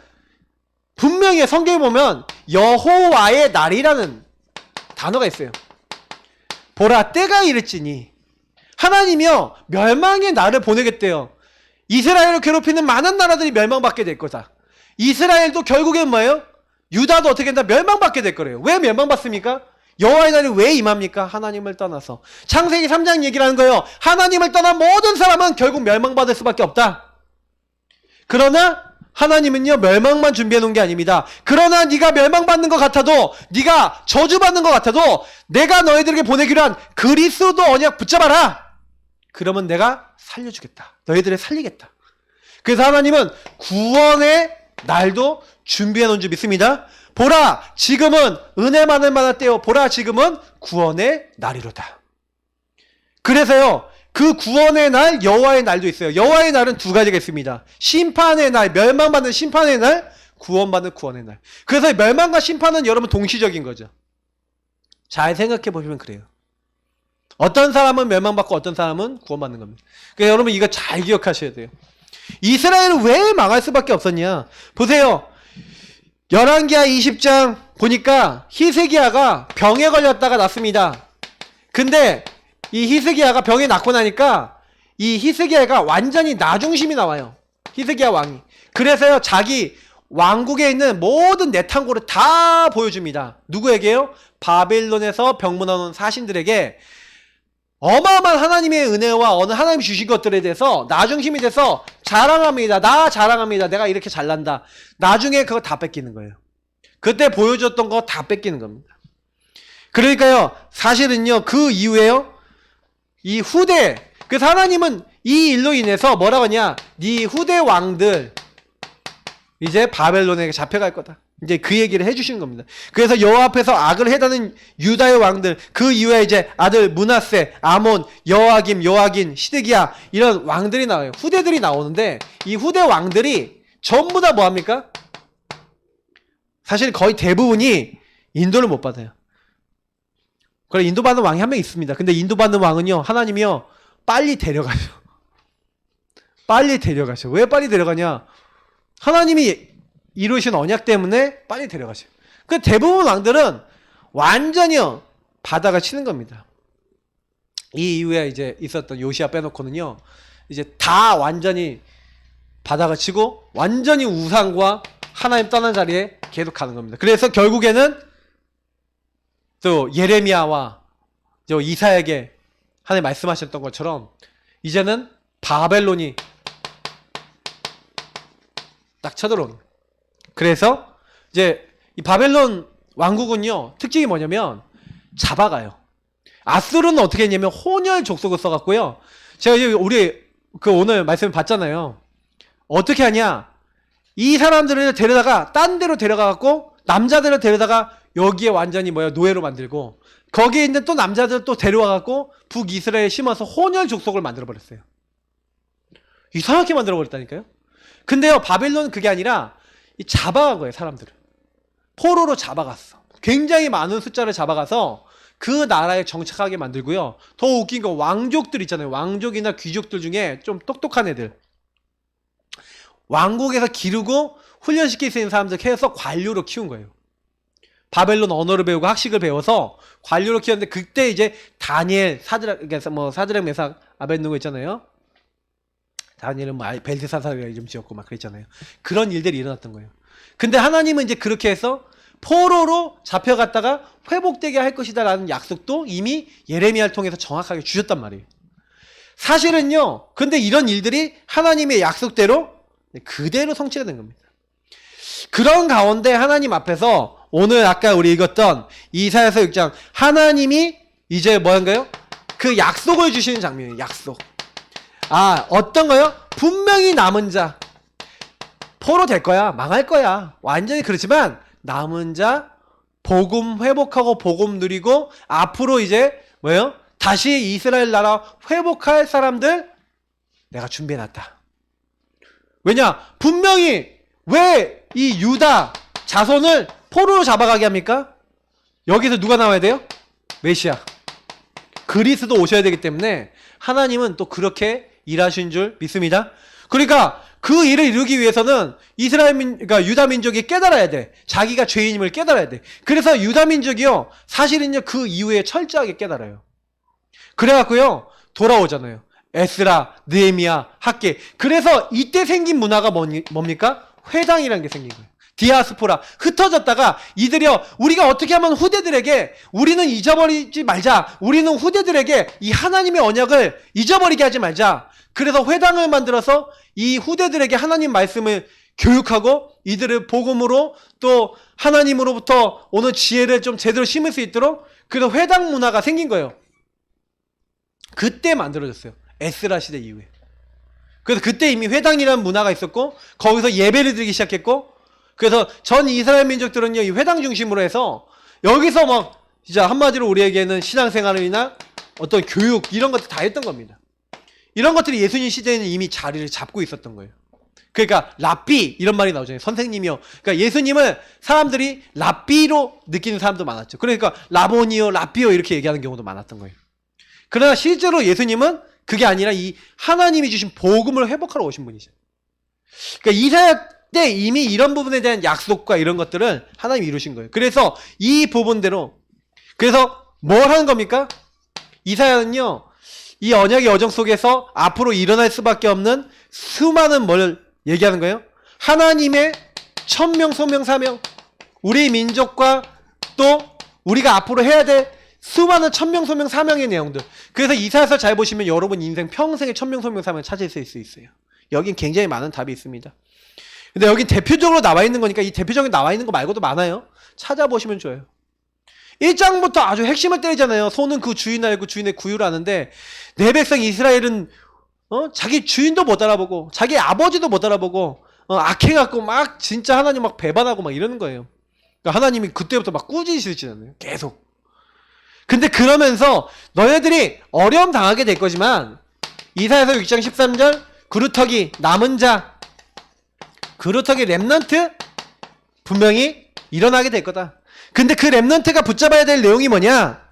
분명히 성경에 보면 여호와의 날이라는 단어가 있어요. 보라 때가 이를지니 하나님이요 멸망의 날을 보내겠대요. 이스라엘을 괴롭히는 많은 나라들이 멸망받게 될 거다. 이스라엘도 결국엔 뭐예요? 유다도 어떻게 된다? 멸망받게 될 거래요. 왜 멸망받습니까? 여호와의 날이 왜 임합니까? 하나님을 떠나서. 창세기 3장 얘기를 하는 거예요. 하나님을 떠난 모든 사람은 결국 멸망받을 수밖에 없다. 그러나 하나님은요 멸망만 준비해 놓은 게 아닙니다. 그러나 네가 멸망받는 것 같아도, 네가 저주받는 것 같아도 내가 너희들에게 보내기로 한 그리스도 언약 붙잡아라. 그러면 내가 살려주겠다. 너희들을 살리겠다. 그래서 하나님은 구원의 날도 준비해 놓은 줄 믿습니다. 보라 지금은 은혜 많을 만한 때요. 보라 지금은 구원의 날이로다. 그래서요 그 구원의 날, 여호와의 날도 있어요. 여호와의 날은 두 가지가 있습니다. 심판의 날, 멸망받는 심판의 날, 구원받는 구원의 날. 그래서 멸망과 심판은 여러분 동시적인 거죠. 잘 생각해 보시면 그래요. 어떤 사람은 멸망받고 어떤 사람은 구원받는 겁니다. 그러니까 여러분 이거 잘 기억하셔야 돼요. 이스라엘은 왜 망할 수밖에 없었냐? 보세요. 열왕기하 20장 보니까 히스기야가 병에 걸렸다가 낫습니다. 근데 이 히스기야가 병에 낫고 나니까 이 히스기야가 완전히 나중심이 나와요. 히스기야 왕이. 그래서요 자기 왕국에 있는 모든 내탕고를 다 보여줍니다. 누구에게요? 바벨론에서 병문안 온 사신들에게 어마어마한 하나님의 은혜와 어느 하나님이 주신 것들에 대해서 나중심이 돼서 자랑합니다. 나 자랑합니다. 내가 이렇게 잘난다. 나중에 그거 다 뺏기는 거예요. 그때 보여줬던 거 다 뺏기는 겁니다. 그러니까요 사실은요 그 이후에요 이 후대, 그래서 하나님은 이 일로 인해서 뭐라고 하냐, 네 후대 왕들 이제 바벨론에게 잡혀갈 거다. 이제 그 얘기를 해주시는 겁니다. 그래서 여호와 앞에서 악을 해다는 유다의 왕들, 그 이후에 이제 아들 므낫세, 아몬, 여호아김, 시드기야 이런 왕들이 나와요. 후대들이 나오는데 이 후대 왕들이 전부 다 뭐합니까? 사실 거의 대부분이 인도를 못 받아요. 그래 인도받는 왕이 한 명 있습니다. 근데 인도받는 왕은요 하나님이요 빨리 데려가죠. 빨리 데려가죠. 왜 빨리 데려가냐? 하나님이 이루신 언약 때문에 빨리 데려가죠. 그 대부분 왕들은 완전히요 바다가 치는 겁니다. 이 이후에 이제 있었던 요시야 빼놓고는요 이제 다 완전히 바다가 치고 완전히 우상과 하나님 떠난 자리에 계속 가는 겁니다. 그래서 결국에는 또 예레미야와 이사야에게 하나님 말씀하셨던 것처럼 이제는 바벨론이 딱 쳐들어오는 거예요. 그래서 이제 이 바벨론 왕국은요 특징이 뭐냐면 잡아가요. 아수르는 어떻게 했냐면 혼혈 족속을 써갖고요. 제가 이제 우리 그 오늘 말씀 봤잖아요. 어떻게 하냐? 이 사람들을 데려다가 딴 데로 데려가갖고 남자들을 데려다가 여기에 완전히 노예로 만들고 거기에 있는 또 남자들 또 데려와갖고 북이스라엘에 심어서 혼혈 족속을 만들어버렸어요. 이상하게 만들어버렸다니까요. 근데요 바벨론은 그게 아니라 잡아간 거예요. 사람들을 포로로 잡아갔어. 굉장히 많은 숫자를 잡아가서 그 나라에 정착하게 만들고요. 더 웃긴 건 왕족들 있잖아요. 왕족이나 귀족들 중에 좀 똑똑한 애들 왕국에서 기르고 훈련시킬 수 있는 사람들 해서 관료로 키운 거예요. 바벨론 언어를 배우고 학식을 배워서 관료로 키웠는데 그때 이제 다니엘, 사드락, 메삭, 아벳느고 있잖아요. 다니엘은 벨드사살이라 이름 지었고 막 그랬잖아요. 그런 일들이 일어났던 거예요. 근데 하나님은 이제 그렇게 해서 포로로 잡혀갔다가 회복되게 할 것이다 라는 약속도 이미 예레미야를 통해서 정확하게 주셨단 말이에요. 사실은요 근데 이런 일들이 하나님의 약속대로 그대로 성취가 된 겁니다. 그런 가운데 하나님 앞에서 오늘 아까 우리 읽었던 이사야서 6장 하나님이 이제 뭐한가요? 그 약속을 주시는 장면이에요. 약속. 어떤 거요? 분명히 남은 자 포로 될 거야. 망할 거야. 완전히 그렇지만 남은 자 복음 회복하고 복음 누리고 앞으로 이제 뭐예요? 다시 이스라엘 나라 회복할 사람들 내가 준비해놨다. 왜냐? 분명히 왜 이 유다 자손을 포로로 잡아가게 합니까? 여기서 누가 나와야 돼요? 메시아. 그리스도 오셔야 되기 때문에 하나님은 또 그렇게 일하신 줄 믿습니다. 그러니까 그 일을 이루기 위해서는 그러니까 유다 민족이 깨달아야 돼. 자기가 죄인임을 깨달아야 돼. 그래서 유다 민족이요 사실은요 그 이후에 철저하게 깨달아요. 그래갖고요 돌아오잖아요. 에스라, 느헤미야, 학개. 그래서 이때 생긴 문화가 뭡니까? 회당이라는 게 생긴 거예요. 디아스포라. 흩어졌다가 이들이요 우리가 어떻게 하면 후대들에게 우리는 잊어버리지 말자. 우리는 후대들에게 이 하나님의 언약을 잊어버리게 하지 말자. 그래서 회당을 만들어서 이 후대들에게 하나님 말씀을 교육하고 이들을 복음으로 또 하나님으로부터 오는 지혜를 좀 제대로 심을 수 있도록 그래서 회당 문화가 생긴 거예요. 그때 만들어졌어요. 에스라 시대 이후에. 그래서 그때 이미 회당이라는 문화가 있었고 거기서 예배를 드리기 시작했고 그래서 전 이스라엘 민족들은요 이 회당 중심으로 해서 여기서 막 진짜 한마디로 우리에게는 신앙생활이나 어떤 교육 이런 것들 다 했던 겁니다. 이런 것들이 예수님 시대에는 이미 자리를 잡고 있었던 거예요. 그러니까 랍비 이런 말이 나오잖아요. 선생님이요. 그러니까 예수님을 사람들이 랍비로 느끼는 사람도 많았죠. 그러니까 라보니요, 랍비요 이렇게 얘기하는 경우도 많았던 거예요. 그러나 실제로 예수님은 그게 아니라 이 하나님이 주신 복음을 회복하러 오신 분이죠. 그러니까 이사야 때 이미 이런 부분에 대한 약속과 이런 것들을 하나님이 이루신 거예요. 그래서 이 부분대로 그래서 뭘 하는 겁니까? 이사야는요 이 언약의 여정 속에서 앞으로 일어날 수밖에 없는 수많은 뭘 얘기하는 거예요? 하나님의 천명, 소명, 사명 우리 민족과 또 우리가 앞으로 해야 될 수많은 천명, 소명, 사명의 내용들. 그래서 이사야서 잘 보시면 여러분 인생 평생의 천명, 소명, 사명을 찾으실 수 있어요. 여긴 굉장히 많은 답이 있습니다. 근데 여긴 대표적으로 나와 있는 거니까 이 대표적으로 나와 있는 거 말고도 많아요. 찾아보시면 좋아요. 1장부터 아주 핵심을 때리잖아요. 소는 그 주인 알고 주인의 구유를 아는데 내 백성 이스라엘은 자기 주인도 못 알아보고 자기 아버지도 못 알아보고 악해갖고 막 진짜 하나님 막 배반하고 막 이러는 거예요. 그러니까 하나님이 그때부터 막 꾸짖으시잖아요. 계속. 근데 그러면서 너희들이 어려움 당하게 될 거지만 이사야서 6장 13절 그루터기 남은 자 그루터기 렘넌트 분명히 일어나게 될 거다. 근데 그 렘넌트가 붙잡아야 될 내용이 뭐냐?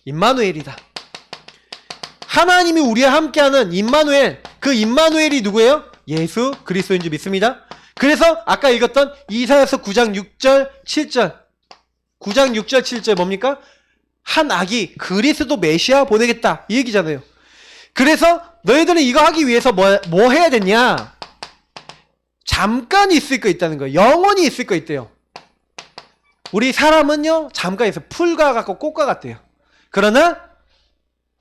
임마누엘이다. 하나님이 우리와 함께하는 임마누엘. 그 임마누엘이 누구예요? 예수 그리스도인 줄 믿습니다. 그래서 아까 읽었던 이사야서 9장 6절 7절 9장 6절 7절 뭡니까? 한 악이 그리스도 메시아 보내겠다 이 얘기잖아요. 그래서 너희들은 이거 하기 위해서 뭐 해야 되냐? 잠깐 있을 거 있다는 거예요. 영원히 있을 거 있대요. 우리 사람은요 잠깐 있어요. 풀과 같고 꽃과 같대요. 그러나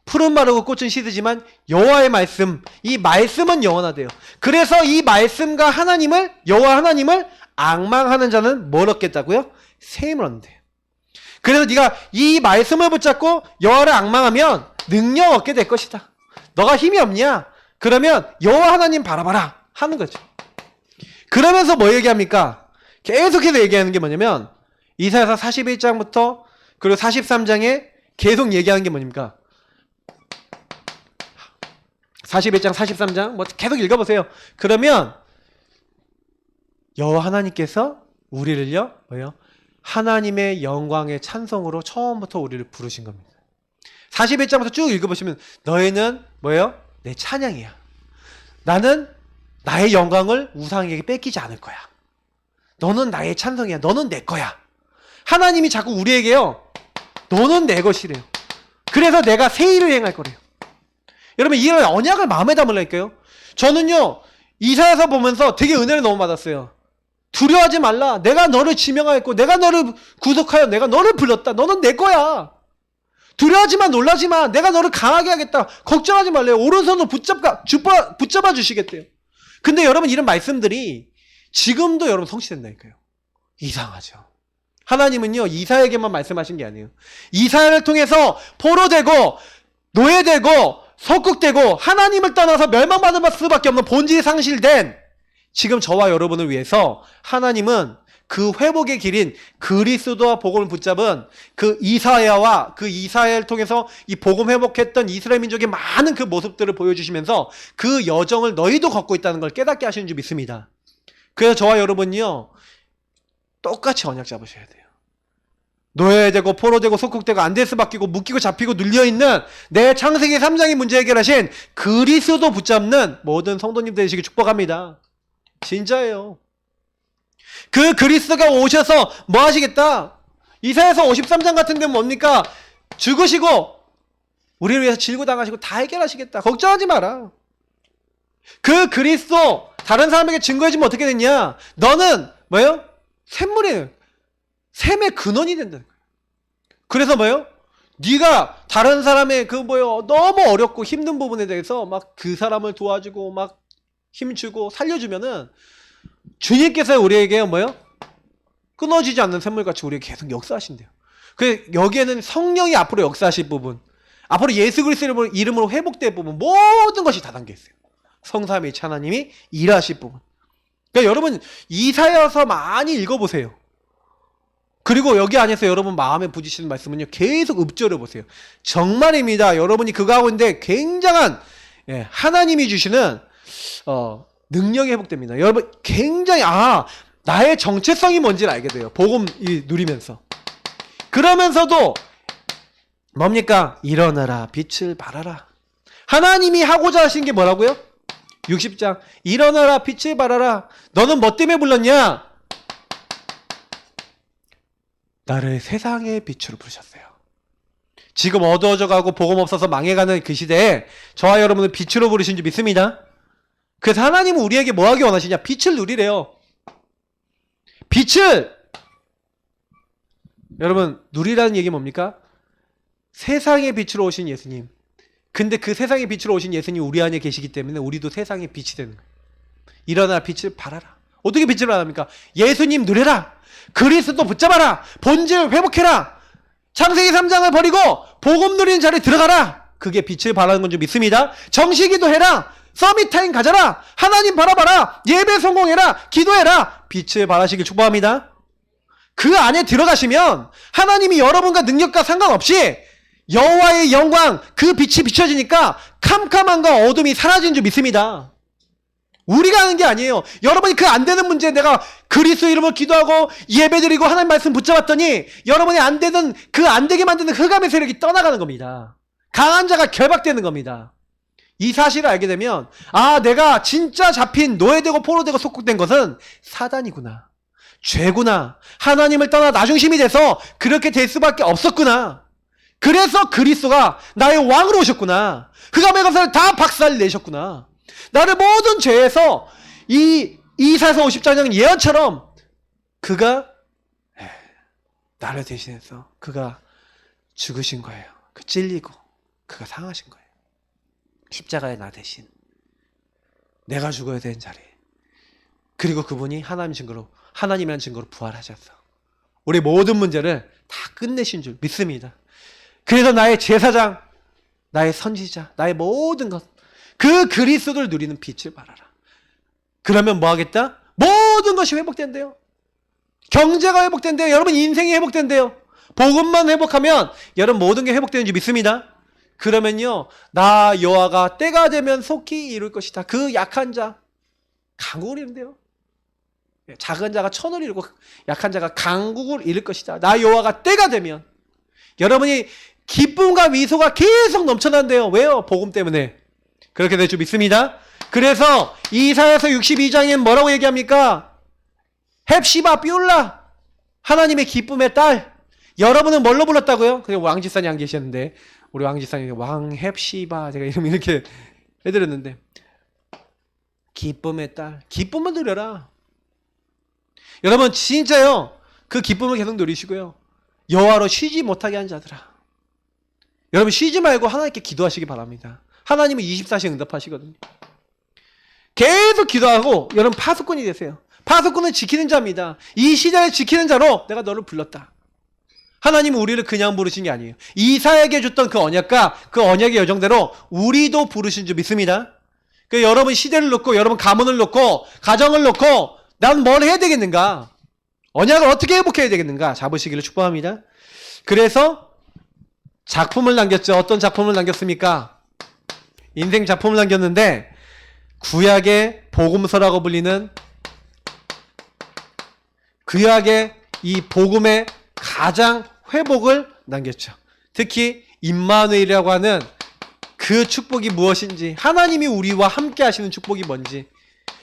풀은 마르고 꽃은 시들지만 여호와의 말씀, 이 말씀은 영원하대요. 그래서 이 말씀과 하나님을, 여호와 하나님을 앙망하는 자는 뭘 얻겠다고요? 세임을 얻는대요. 그래서 네가 이 말씀을 붙잡고 여호와를 앙망하면 능력 얻게 될 것이다. 너가 힘이 없냐? 그러면 여호와 하나님 바라봐라 하는 거죠. 그러면서 뭐 얘기합니까? 계속해서 얘기하는 게 뭐냐면 이사야서 41장부터 그리고 43장에 계속 얘기하는 게 뭐입니까? 41장, 43장 뭐 계속 읽어보세요. 그러면 여호와 하나님께서 우리를요 뭐요? 하나님의 영광의 찬송으로 처음부터 우리를 부르신 겁니다. 41장부터 쭉 읽어보시면 너희는 뭐예요? 내 찬양이야. 나는 나의 영광을 우상에게 뺏기지 않을 거야. 너는 나의 찬송이야. 너는 내 거야. 하나님이 자꾸 우리에게요 너는 내 것이래요. 그래서 내가 새 일을 행할 거래요. 여러분 이런 언약을 마음에 담으라니까요. 저는요 이사야서 보면서 되게 은혜를 너무 받았어요. 두려워하지 말라. 내가 너를 지명하였고 내가 너를 구속하여 내가 너를 불렀다. 너는 내 거야. 두려워하지마 놀라지마. 내가 너를 강하게 하겠다. 걱정하지 말래요. 오른손으로 붙잡아 주시겠대요. 근데 여러분 이런 말씀들이 지금도 여러분 성취된다니까요. 이상하죠. 하나님은요 이사야에게만 말씀하신 게 아니에요. 이사야를 통해서 포로되고 노예되고 석국되고 하나님을 떠나서 멸망받을 수밖에 없는 본질이 상실된 지금 저와 여러분을 위해서 하나님은 그 회복의 길인 그리스도와 복음을 붙잡은 그 이사야와 그 이사야를 통해서 이 복음 회복했던 이스라엘 민족의 많은 그 모습들을 보여주시면서 그 여정을 너희도 걷고 있다는 걸 깨닫게 하시는 줄 믿습니다. 그래서 저와 여러분이요 똑같이 언약 잡으셔야 돼요. 노예되고 포로되고 속국되고 안데스 바뀌고 묶이고 잡히고 눌려있는 내 창세기 3장의 문제 해결하신 그리스도 붙잡는 모든 성도님 되시길 축복합니다. 진짜예요. 그 그리스도가 오셔서 뭐 하시겠다? 이사야서 53장 같은 데는 뭡니까? 죽으시고 우리를 위해서 질고당하시고 다 해결하시겠다. 걱정하지 마라. 그 그리스도 다른 사람에게 증거해주면 어떻게 됐냐? 너는 뭐예요? 샘물이에요. 샘의 근원이 된다는 거예요. 그래서 뭐예요? 네가 다른 사람의 그 뭐예요? 너무 어렵고 힘든 부분에 대해서 막 그 사람을 도와주고 막 힘주고 살려주면은 주님께서 우리에게 뭐예요? 끊어지지 않는 샘물같이 우리에게 계속 역사하신대요. 그 여기에는 성령이 앞으로 역사하실 부분, 앞으로 예수 그리스도 이름으로 회복될 부분 모든 것이 다 담겨 있어요. 성삼위일체 하나님이 일하실 부분. 그러니까 여러분 이사야서 많이 읽어보세요. 그리고 여기 안에서 여러분 마음에 부딪히는 말씀은요 계속 읊조려 보세요. 정말입니다. 여러분이 그거 하고 있는데 굉장한 하나님이 주시는 능력이 회복됩니다. 여러분 굉장히 나의 정체성이 뭔지를 알게 돼요. 복음 누리면서. 그러면서도 뭡니까? 일어나라 빛을 발하라. 하나님이 하고자 하신 게 뭐라고요? 60장 일어나라 빛을 발하라. 너는 뭐 때문에 불렀냐? 나를 세상의 빛으로 부르셨어요. 지금 어두워져 가고 복음 없어서 망해가는 그 시대에 저와 여러분을 빛으로 부르신 줄 믿습니다. 그래서 하나님은 우리에게 뭐 하기 원하시냐? 빛을 누리래요. 빛을 여러분 누리라는 얘기 뭡니까? 세상의 빛으로 오신 예수님. 근데 그 세상의 빛으로 오신 예수님 우리 안에 계시기 때문에 우리도 세상의 빛이 되는 거예요. 일어나 빛을 발하라. 어떻게 빛을 발합니까? 예수님 누려라. 그리스도 붙잡아라. 본질 회복해라. 창세기 3장을 버리고 복음 누리는 자리에 들어가라. 그게 빛을 발하는 건 줄 믿습니다. 정시기도 해라. 서밋 타임 가져라. 하나님 바라봐라. 예배 성공해라. 기도해라. 빛을 발하시길 축복합니다. 그 안에 들어가시면 하나님이 여러분과 능력과 상관없이 여호와의 영광, 그 빛이 비춰지니까 캄캄함과 어둠이 사라진 줄 믿습니다. 우리가 하는 게 아니에요. 여러분이 그 안 되는 문제에 내가 그리스도 이름으로 기도하고 예배드리고 하나님 말씀 붙잡았더니 여러분이 안 되는 그 안 되게 만드는 흑암의 세력이 떠나가는 겁니다. 강한 자가 결박되는 겁니다. 이 사실을 알게 되면 내가 진짜 잡힌 노예되고 포로되고 속국된 것은 사단이구나. 죄구나. 하나님을 떠나 나 중심이 돼서 그렇게 될 수밖에 없었구나. 그래서 그리스도가 나의 왕으로 오셨구나. 흑암의 것을 다 박살 내셨구나. 나를 모든 죄에서 이사야서 54장 예언처럼 그가 나를 대신해서 그가 죽으신 거예요. 그 찔리고 그가 상하신 거예요. 십자가에 나 대신 내가 죽어야 되는 자리에. 그리고 그분이 하나님이라는 증거로 부활하셔서 우리 모든 문제를 다 끝내신 줄 믿습니다. 그래서 나의 제사장, 나의 선지자, 나의 모든 것, 그 그리스도를 누리는 빛을 발하라. 그러면 뭐 하겠다? 모든 것이 회복된대요. 경제가 회복된대요. 여러분 인생이 회복된대요. 복음만 회복하면 여러분 모든 게 회복되는 줄 믿습니다. 그러면요, 나 여호와가 때가 되면 속히 이룰 것이다. 그 약한 자 강국을 이룬대요. 작은 자가 천을 이루고 약한 자가 강국을 이룰 것이다. 나 여호와가 때가 되면. 여러분이 기쁨과 미소가 계속 넘쳐난대요. 왜요? 복음 때문에. 그렇게 될 줄 믿습니다. 그래서 이사야서 62장엔 뭐라고 얘기합니까? 헵시바 삐올라, 하나님의 기쁨의 딸. 여러분은 뭘로 불렀다고요? 그냥 왕집사님 안 계셨는데 우리 왕집사님 왕 헵시바, 제가 이름 이렇게 해드렸는데, 기쁨의 딸, 기쁨을 누려라. 여러분 진짜요, 그 기쁨을 계속 누리시고요, 여호와로 쉬지 못하게 한 자들아, 여러분 쉬지 말고 하나님께 기도하시기 바랍니다. 하나님은 24시간 응답하시거든요. 계속 기도하고 여러분 파수꾼이 되세요. 파수꾼은 지키는 자입니다. 이 시대를 지키는 자로 내가 너를 불렀다. 하나님은 우리를 그냥 부르신 게 아니에요. 이사야에게 줬던 그 언약과 그 언약의 여정대로 우리도 부르신 줄 믿습니다. 그 여러분 시대를 놓고, 여러분 가문을 놓고, 가정을 놓고 난 뭘 해야 되겠는가? 언약을 어떻게 회복해야 되겠는가? 잡으시기를 축복합니다. 그래서 작품을 남겼죠. 어떤 작품을 남겼습니까? 인생 작품을 남겼는데 구약의 복음서라고 불리는, 구약의 이 복음의 가장 회복을 남겼죠. 특히 임마누엘이라고 하는 그 축복이 무엇인지, 하나님이 우리와 함께 하시는 축복이 뭔지,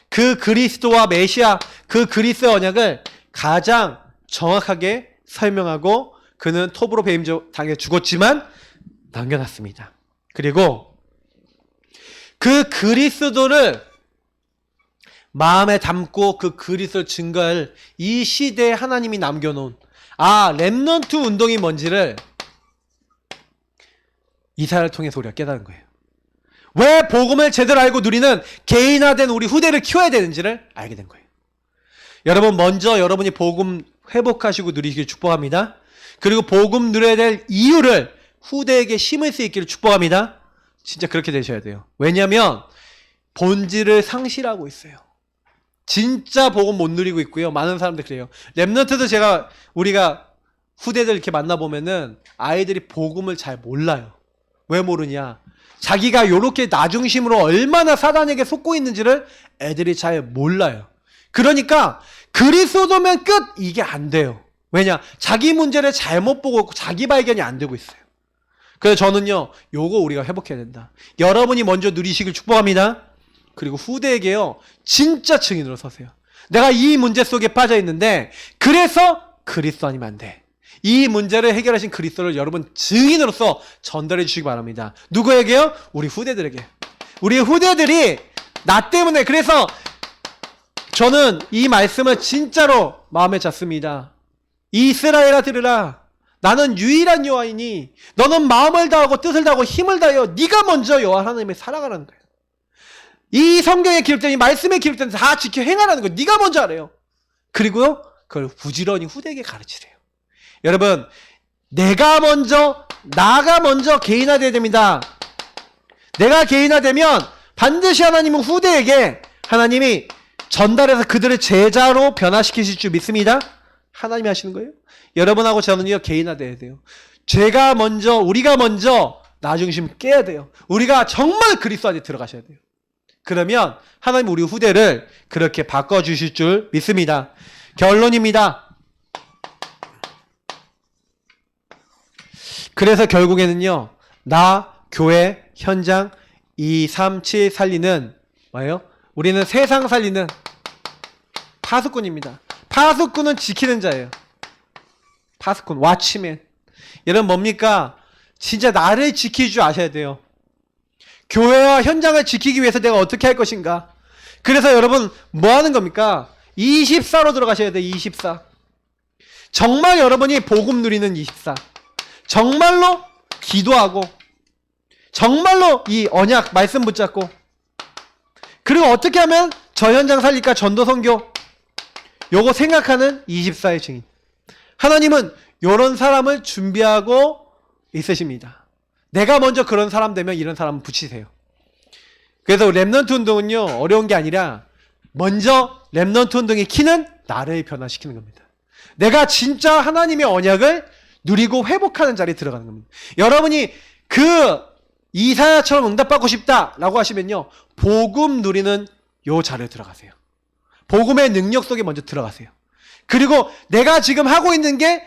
그 그리스도와 메시아, 그 그리스도의 언약을 가장 정확하게 설명하고, 그는 톱으로 베임 당해 죽었지만 남겨놨습니다. 그리고 그 그리스도를 마음에 담고 그 그리스도를 증거할 이 시대에 하나님이 남겨놓은 렘넌트 운동이 뭔지를 이사야를 통해서 우리가 깨달은 거예요. 왜 복음을 제대로 알고 누리는 개인화된 우리 후대를 키워야 되는지를 알게 된 거예요. 여러분 먼저 여러분이 복음 회복하시고 누리시길 축복합니다. 그리고 복음 누려야 될 이유를 후대에게 심을 수 있기를 축복합니다. 진짜 그렇게 되셔야 돼요. 왜냐하면 본질을 상실하고 있어요. 진짜 복음 못 누리고 있고요. 많은 사람들 그래요. 렘넌트도 우리가 후대들 이렇게 만나보면은 아이들이 복음을 잘 몰라요. 왜 모르냐? 자기가 요렇게 나 중심으로 얼마나 사단에게 속고 있는지를 애들이 잘 몰라요. 그러니까 그리스도면 끝! 이게 안 돼요. 왜냐? 자기 문제를 잘못 보고 자기 발견이 안 되고 있어요. 그래서 저는요, 요거 우리가 회복해야 된다. 여러분이 먼저 누리시길 축복합니다. 그리고 후대에게요, 진짜 증인으로 서세요. 내가 이 문제 속에 빠져 있는데 그래서 그리스도 아니면 안 돼. 이 문제를 해결하신 그리스도를 여러분 증인으로서 전달해 주시기 바랍니다. 누구에게요? 우리 후대들에게. 우리 후대들이 나 때문에, 그래서 저는 이 말씀을 진짜로 마음에 잡습니다. 이스라엘아 들으라. 나는 유일한 여호와이니 너는 마음을 다하고 뜻을 다하고 힘을 다하여 네가 먼저 여호와 하나님을 살아가라는 거예요. 이 성경에 기록된, 이 말씀에 기록된 다 지켜 행하라는 거예요. 네가 먼저 하래요. 그리고요, 그걸 부지런히 후대에게 가르치래요. 여러분, 나가 먼저 개인화되어야 됩니다. 내가 개인화되면 반드시 하나님은 후대에게 하나님이 전달해서 그들의 제자로 변화시키실 줄 믿습니다. 하나님이 하시는 거예요. 여러분하고 저는요, 개인화돼야 돼요. 우리가 먼저 나 중심 깨야 돼요. 우리가 정말 그리스도 안에 들어가셔야 돼요. 그러면 하나님 우리 후대를 그렇게 바꿔주실 줄 믿습니다. 결론입니다. 그래서 결국에는요, 나, 교회, 현장, 2, 3, 7 살리는 뭐예요? 우리는 세상 살리는 파수꾼입니다. 파수꾼은 지키는 자예요. 파수꾼, 왓치맨. 여러분 뭡니까? 진짜 나를 지킬 줄 아셔야 돼요. 교회와 현장을 지키기 위해서 내가 어떻게 할 것인가? 그래서 여러분 뭐 하는 겁니까? 24로 들어가셔야 돼요. 24. 정말 여러분이 복음 누리는 24. 정말로 기도하고 정말로 이 언약 말씀 붙잡고 그리고 어떻게 하면 저 현장 살릴까? 전도 선교 요거 생각하는 24의 증인. 하나님은 요런 사람을 준비하고 있으십니다. 내가 먼저 그런 사람 되면 이런 사람은 붙이세요. 그래서 랩넌트 운동은요, 어려운 게 아니라 먼저 랩넌트 운동의 키는 나를 변화시키는 겁니다. 내가 진짜 하나님의 언약을 누리고 회복하는 자리에 들어가는 겁니다. 여러분이 그 이사야처럼 응답받고 싶다라고 하시면요, 복음 누리는 요 자리에 들어가세요. 복음의 능력 속에 먼저 들어가세요. 그리고 내가 지금 하고 있는 게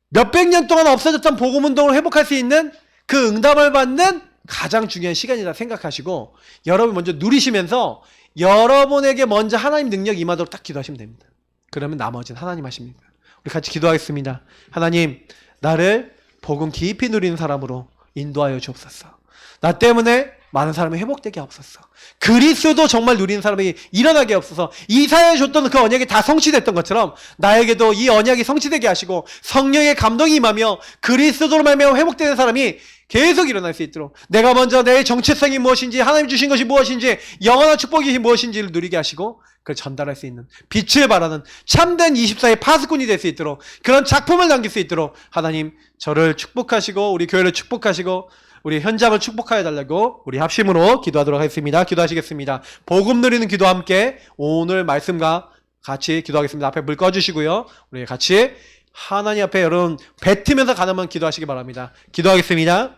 몇백 년 동안 없어졌던 복음 운동을 회복할 수 있는 그 응답을 받는 가장 중요한 시간이라 생각하시고 여러분 먼저 누리시면서 여러분에게 먼저 하나님 능력 임하도록 딱 기도하시면 됩니다. 그러면 나머지는 하나님 하십니다. 우리 같이 기도하겠습니다. 하나님, 나를 복음 깊이 누리는 사람으로 인도하여 주옵소서. 나 때문에 많은 사람이 회복되게 하옵소서. 그리스도 정말 누리는 사람이 일어나게 하옵소서. 이사야에 줬던 그 언약이 다 성취됐던 것처럼 나에게도 이 언약이 성취되게 하시고 성령의 감동이 임하며 그리스도로 말미암아 회복되는 사람이 계속 일어날 수 있도록 내가 먼저 내 정체성이 무엇인지 하나님 주신 것이 무엇인지 영원한 축복이 무엇인지를 누리게 하시고 그걸 전달할 수 있는 빛을 발하는 참된 24의 파수꾼이 될 수 있도록 그런 작품을 남길 수 있도록 하나님 저를 축복하시고 우리 교회를 축복하시고 우리 현장을 축복하여 달라고 우리 합심으로 기도하도록 하겠습니다. 기도하시겠습니다. 복음 누리는 기도와 함께 오늘 말씀과 같이 기도하겠습니다. 앞에 물 꺼주시고요. 우리 같이 하나님 앞에 여러분 뱉으면서 가나만 기도하시기 바랍니다. 기도하겠습니다.